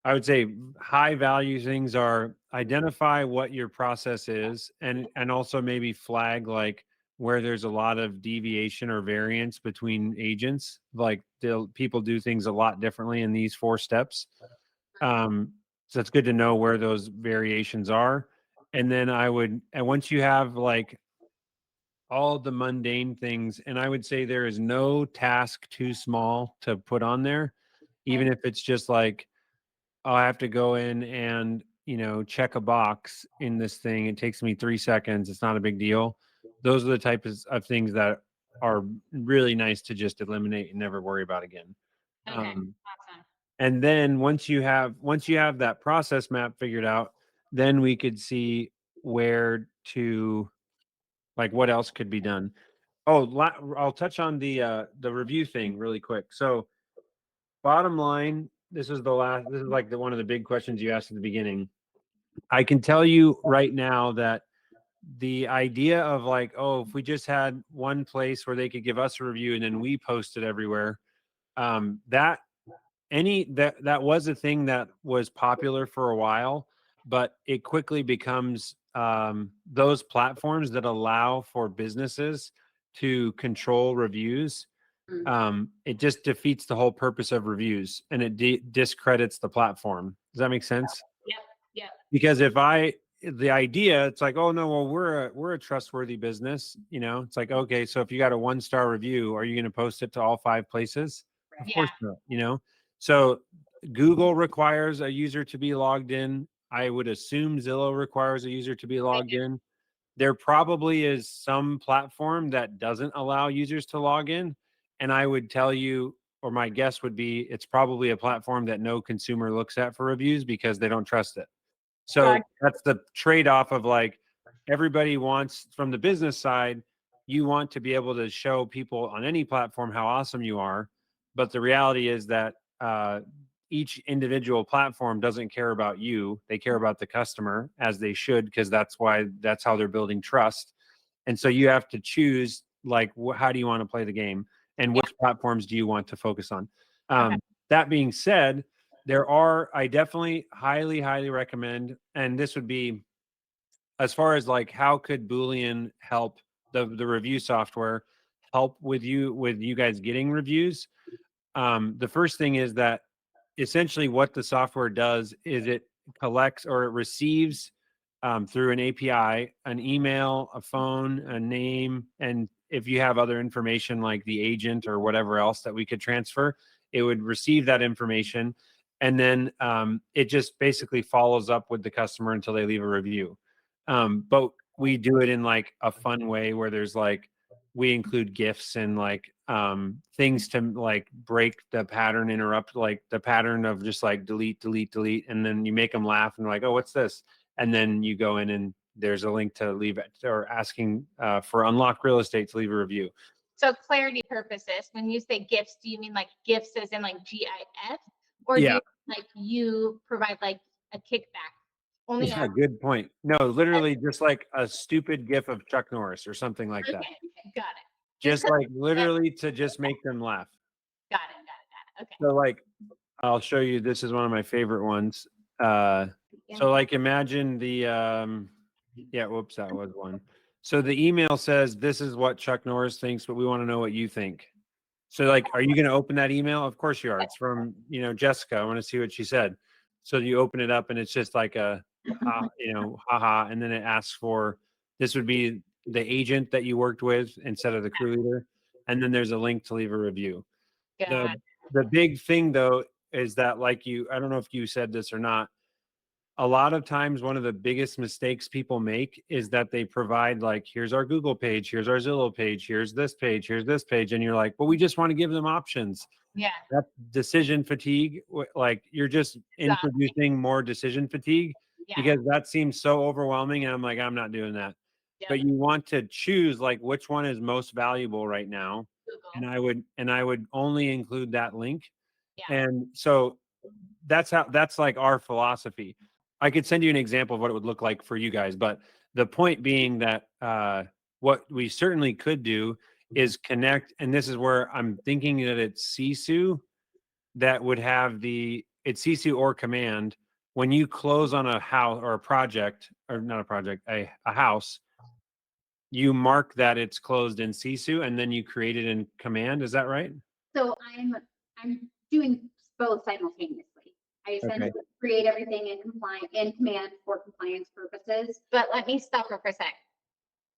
I would say high value things are identify what your process is and also maybe flag like where there's a lot of deviation or variance between agents. Like people do things a lot differently in these 4 steps. So it's good to know where those variations are. And then and once you have like all the mundane things, and I would say there is no task too small to put on there, even if it's just like, oh, I have to go in and, check a box in this thing. It takes me 3 seconds. It's not a big deal. Those are the types of things that are really nice to just eliminate and never worry about again. Okay, awesome. And then once you have that process map figured out, then we could see where to, like, what else could be done. Oh, I'll touch on the review thing really quick. So bottom line, this is like one of the big questions you asked at the beginning. I can tell you right now that the idea of like, oh, if we just had one place where they could give us a review and then we post it everywhere, that was a thing that was popular for a while, but it quickly becomes those platforms that allow for businesses to control reviews. It just defeats the whole purpose of reviews, and it discredits the platform. Does that make sense? Yep, yep. Because the idea, it's like, oh no, well, we're a trustworthy business. It's like, okay, so if you got a 1-star review, are you going to post it to all 5 places? Of course not. So Google requires a user to be logged in. I would assume Zillow requires a user to be logged in. There probably is some platform that doesn't allow users to log in. And I would tell you, or my guess would be, it's probably a platform that no consumer looks at for reviews because they don't trust it. So that's the trade-off of like, everybody wants, from the business side, you want to be able to show people on any platform how awesome you are. But the reality is that each individual platform doesn't care about you. They care about the customer, as they should, because that's how they're building trust. And so you have to choose, like, how do you want to play the game, and which platforms do you want to focus on? That being said, I definitely highly, highly recommend, and this would be as far as like, how could Boolean help the review software help with you guys getting reviews? The first thing is that essentially what the software does is it collects, or it receives, through an API, an email, a phone, a name, and if you have other information like the agent or whatever else that we could transfer, it would receive that information, and then it just basically follows up with the customer until they leave a review. But we do it in like a fun way where there's like, we include GIFs and like things to like break the pattern, interrupt like the pattern of just like delete, delete, delete, and then you make them laugh and like, oh, what's this? And then you go in and there's a link to leave it, or asking for Unlock Real Estate to leave a review. So clarity purposes, when you say gifts, do you mean like gifts as in like GIF, or do you like you provide like a kickback? Only Yeah, good point. No, literally just like a stupid GIF of Chuck Norris or something like that. Okay, got it. Just like literally to just make them laugh. Got it. Okay. So like, I'll show you. This is one of my favorite ones. So like, imagine the whoops, that was one. So the email says, this is what Chuck Norris thinks, but we want to know what you think. So like, are you going to open that email? Of course you are. It's from, Jessica. I want to see what she said. So you open it up and it's just like a, haha. And then it asks for, this would be the agent that you worked with instead of the crew leader. And then there's a link to leave a review. The big thing though, is that I don't know if you said this or not, a lot of times one of the biggest mistakes people make is that they provide like, here's our Google page, here's our Zillow page, here's this page, here's this page. And you're like, well, we just want to give them options. Yeah. That's decision fatigue. Like, you're just introducing more decision fatigue, because that seems so overwhelming. And I'm like, I'm not doing that. But you want to choose like which one is most valuable right now. Google. And I would only include that link. Yeah. And so that's like our philosophy. I could send you an example of what it would look like for you guys, but the point being that what we certainly could do is connect, and this is where I'm thinking that it's Sisu that would have it's Sisu or Command. When you close on a house or a project, or not a project, a house, you mark that it's closed in Sisu and then you create it in Command. Is that right? So I'm doing both simultaneously. I Okay. create everything in Command for compliance purposes. But let me stop for a sec.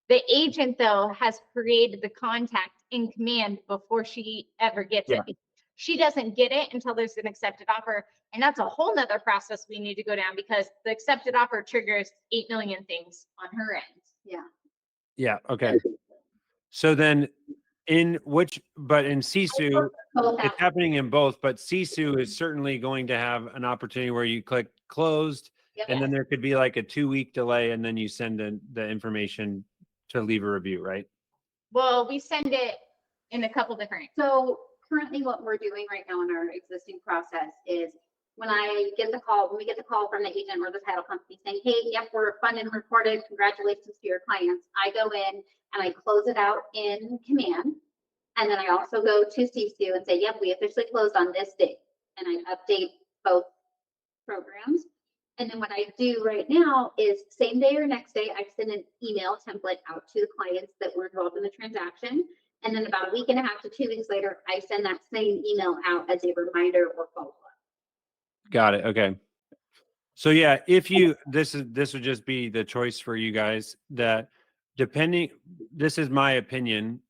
The agent though has created the contact in Command before she ever gets Yeah. it. She doesn't get it until there's an accepted offer. And that's a whole nother process we need to go down because the accepted offer triggers 8 million things on her end. Yeah. Yeah. Okay. So then but in Sisu, Both it's happening in both, but Sisu is certainly going to have an opportunity where you click closed and then there could be like a 2-week delay and then you send in the information to leave a review, right? Well, we send it in a couple different. So currently what we're doing right now in our existing process is when we get the call from the agent or the title company saying, hey, yep, we're funded and recorded. Congratulations to your clients. I go in and I close it out in Command. And then I also go to CSU and say, yep, we officially closed on this date. And I update both programs. And then what I do right now is same day or next day, I send an email template out to the clients that were involved in the transaction. And then about a week and a half to 2 weeks later, I send that same email out as a reminder or follow-up. Got it. Okay. So yeah, this would just be the choice for you guys that this is my opinion,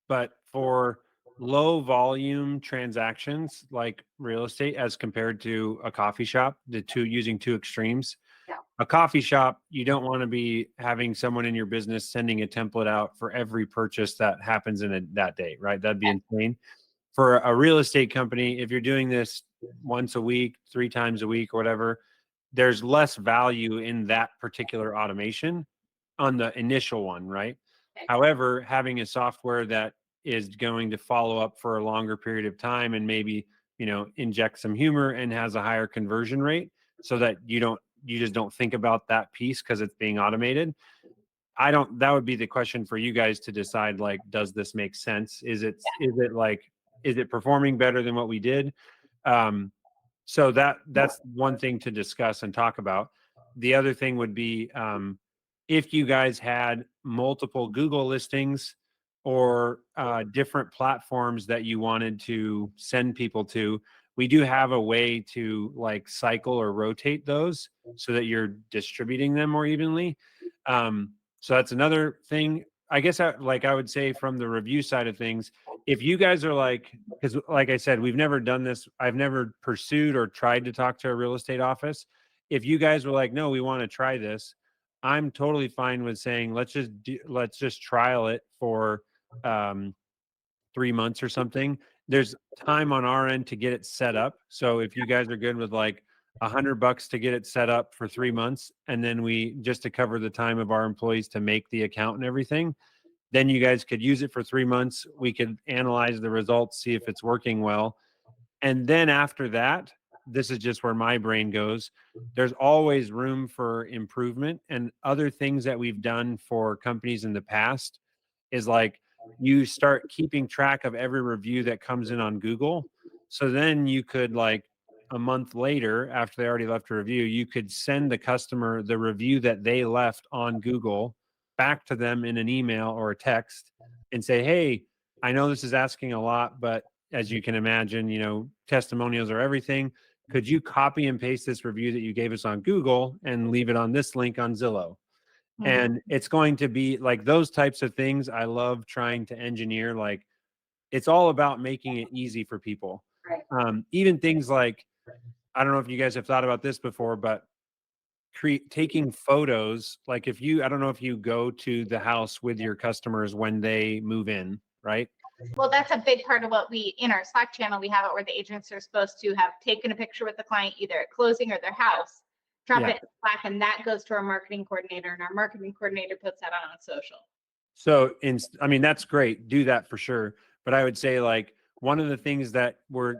but for low volume transactions like real estate as compared to a coffee shop, using two extremes. Yeah. A coffee shop, you don't want to be having someone in your business sending a template out for every purchase that happens that day, right? That'd be insane. For a real estate company, if you're doing this once a week, 3 times a week, or whatever, there's less value in that particular automation on the initial one, right? Okay. However, having a software that is going to follow up for a longer period of time and maybe, inject some humor and has a higher conversion rate so that you just don't think about that piece because it's being automated. That would be the question for you guys to decide, like, does this make sense? Is it performing better than what we did? So that's one thing to discuss and talk about. The other thing would be if you guys had multiple Google listings or different platforms that you wanted to send people to, we do have a way to like cycle or rotate those so that you're distributing them more evenly. So that's another thing. I guess I would say from the review side of things, if you guys are like, because like I said, we've never done this. I've never pursued or tried to talk to a real estate office. If you guys were like, no, we want to try this, I'm totally fine with saying, let's just trial it for 3 months or something. There's time on our end to get it set up. So if you guys are good with like $100 to get it set up for 3 months, and then we just to cover the time of our employees to make the account and everything, then you guys could use it for 3 months. We could analyze the results, see if it's working well. And then after that, this is just where my brain goes. There's always room for improvement, and other things that we've done for companies in the past is like you start keeping track of every review that comes in on Google. So then you could, like, a month later, after they already left a review, you could send the customer the review that they left on Google back to them in an email or a text and say, hey, I know this is asking a lot, but as you can imagine, testimonials are everything. Could you copy and paste this review that you gave us on Google and leave it on this link on Zillow? And it's going to be like those types of things. I love trying to engineer. Like, it's all about making it easy for people. Right. Even things like, I don't know if you guys have thought about this before, but taking photos. Like I don't know if you go to the house with your customers when they move in, right? Well, that's a big part of what in our Slack channel, we have it where the agents are supposed to have taken a picture with the client, either at closing or their house, drop it in Slack, and that goes to our marketing coordinator, and our marketing coordinator puts that on social. So, that's great. Do that for sure. But I would say, like, one of the things that we're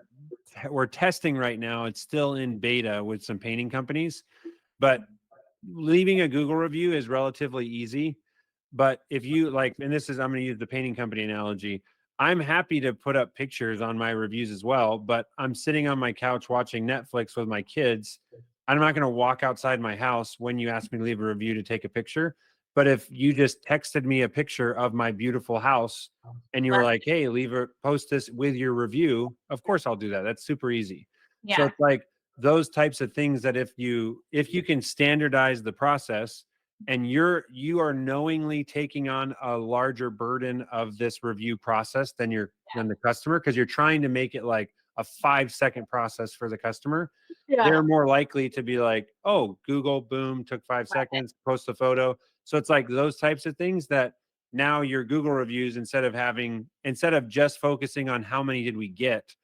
testing right now, it's still in beta with some painting companies, but leaving a Google review is relatively easy. But if you like, and I'm going to use the painting company analogy. I'm happy to put up pictures on my reviews as well, but I'm sitting on my couch watching Netflix with my kids. I'm not going to walk outside my house when you ask me to leave a review to take a picture. But if you just texted me a picture of my beautiful house and you were like, hey, post this with your review, of course I'll do that. That's super easy. So Yeah. it's like those types of things that if you can standardize the process and you are knowingly taking on a larger burden of this review process than the customer, because you're trying to make it like a 5-second process for the customer, they're more likely to be like, oh, Google, boom, took 5 seconds, post a photo. So it's like those types of things that now your Google reviews, instead of just focusing on how many did we get,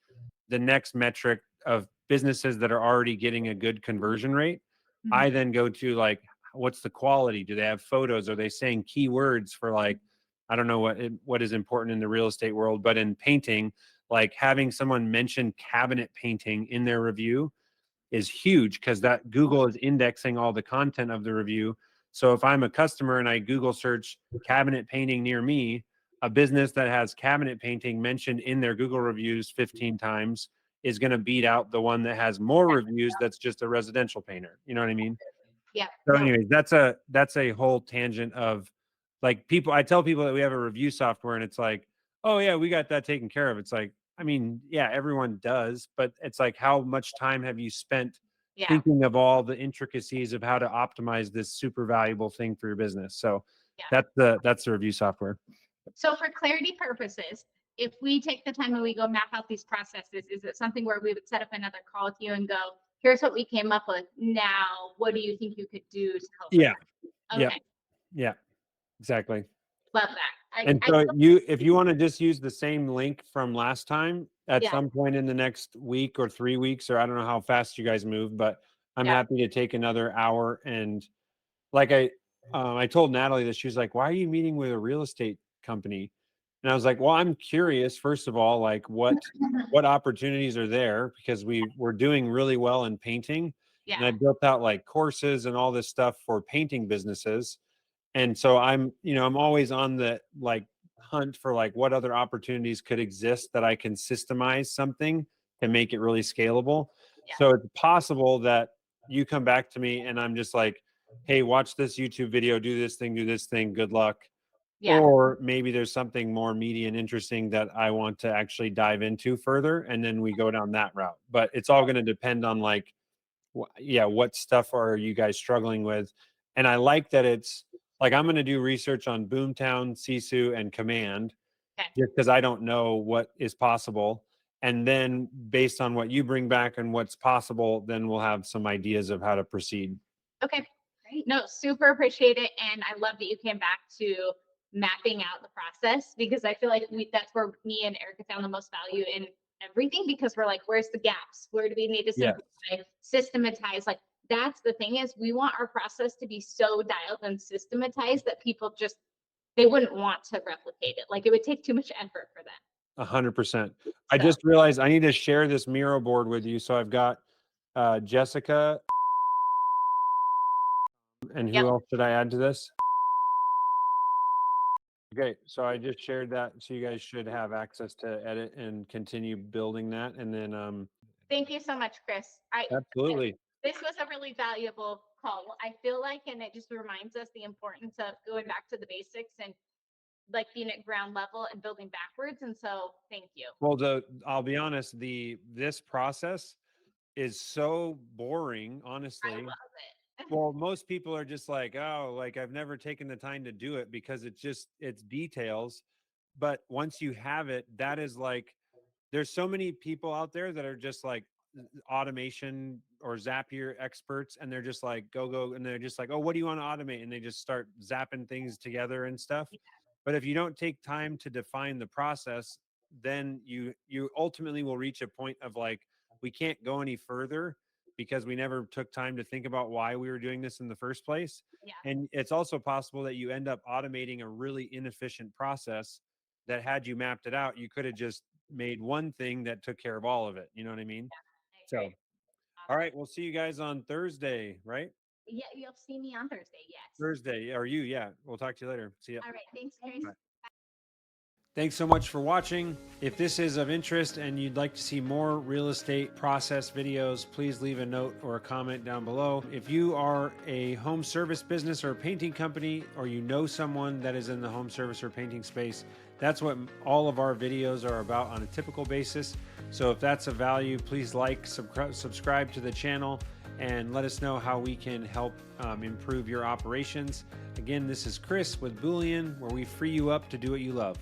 the next metric of businesses that are already getting a good conversion rate, I then go to like, what's the quality? Do they have photos? Are they saying keywords for like, I don't know what is important in the real estate world, but in painting, like having someone mention cabinet painting in their review is huge because that Google is indexing all the content of the review. So if I'm a customer and I Google search cabinet painting near me, a business that has cabinet painting mentioned in their Google reviews 15 times is going to beat out the one that has more reviews that's just a residential painter. You know what I mean? Yeah. So No. anyways, that's a whole tangent of like I tell people that we have a review software and it's like, oh yeah, we got that taken care of. It's like, I mean, yeah, everyone does, but it's like, how much time have you spent Yeah. thinking of all the intricacies of how to optimize this super valuable thing for your business? So Yeah. that's the review software. So for clarity purposes, if we take the time and we go map out these processes, is it something where we would set up another call with you and go, here's what we came up with. Now, what do you think you could do to help? Yeah. Okay. Yeah. Yeah. Exactly. Love that. And so if you want to just use the same link from last time at Yeah. some point in the next week or 3 weeks, or I don't know how fast you guys move, but I'm happy to take another hour. And like I told Natalie that, she was like, why are you meeting with a real estate company? And I was like, well, I'm curious, first of all, like what opportunities are there, because we're doing really well in painting. And I Yeah. built out like courses and all this stuff for painting businesses. And so I'm always on the like hunt for like what other opportunities could exist that I can systemize something and make it really scalable. Yeah. So it's possible that you come back to me and I'm just like, hey, watch this YouTube video, do this thing, good luck. Yeah. Or maybe there's something more meaty and interesting that I want to actually dive into further, and then we go down that route. But it's all going to depend on like, what stuff are you guys struggling with? And I like that it's like, I'm going to do research on Boomtown, Sisu, and Command, Okay. just because I don't know what is possible. And then based on what you bring back and what's possible, then we'll have some ideas of how to proceed. Okay. Great. No, super appreciate it. And I love that you came back to mapping out the process, because I feel like that's where me and Erica found the most value in everything, because we're like, where's the gaps? Where do we need to Yes. simplify, systematize? Like, that's the thing, is we want our process to be so dialed and systematized that people just, they wouldn't want to replicate it. Like, it would take too much effort for them. 100%. I So, just realized I need to share this Miro board with you. So I've got Jessica, and who yep. else should I add to this? Okay, so I just shared that, so you guys should have access to edit and continue building that. And then Thank you so much, Chris. absolutely. This was a really valuable call, I feel like, and it just reminds us the importance of going back to the basics and like being at ground level and building backwards. And so thank you. Well, I'll be honest, this process is so boring, I honestly. love it. Well, most people are just like, oh, like I've never taken the time to do it because it's details. But once you have it, that is like, there's so many people out there that are just like automation or Zapier experts, and they're just like, go, and they're just like, oh, what do you want to automate? And they just start zapping things together and stuff. But if you don't take time to define the process, then you ultimately will reach a point of like, we can't go any further because we never took time to think about why we were doing this in the first place. Yeah. And it's also possible that you end up automating a really inefficient process that, had you mapped it out, you could have just made one thing that took care of all of it. You know what I mean? I agree. So, all right, we'll see you guys on Thursday, right? Yeah, you'll see me on Thursday. Yes. Thursday. Are you? Yeah. We'll talk to you later. See ya. All right. Thanks, Chris. Bye. Thanks so much for watching. If this is of interest and you'd like to see more real estate process videos, please leave a note or a comment down below. If you are a home service business or a painting company, or you know someone that is in the home service or painting space, that's what all of our videos are about on a typical basis. So if that's of value, please like, subscribe to the channel, and let us know how we can help improve your operations. Again, this is Chris with Boolean, where we free you up to do what you love.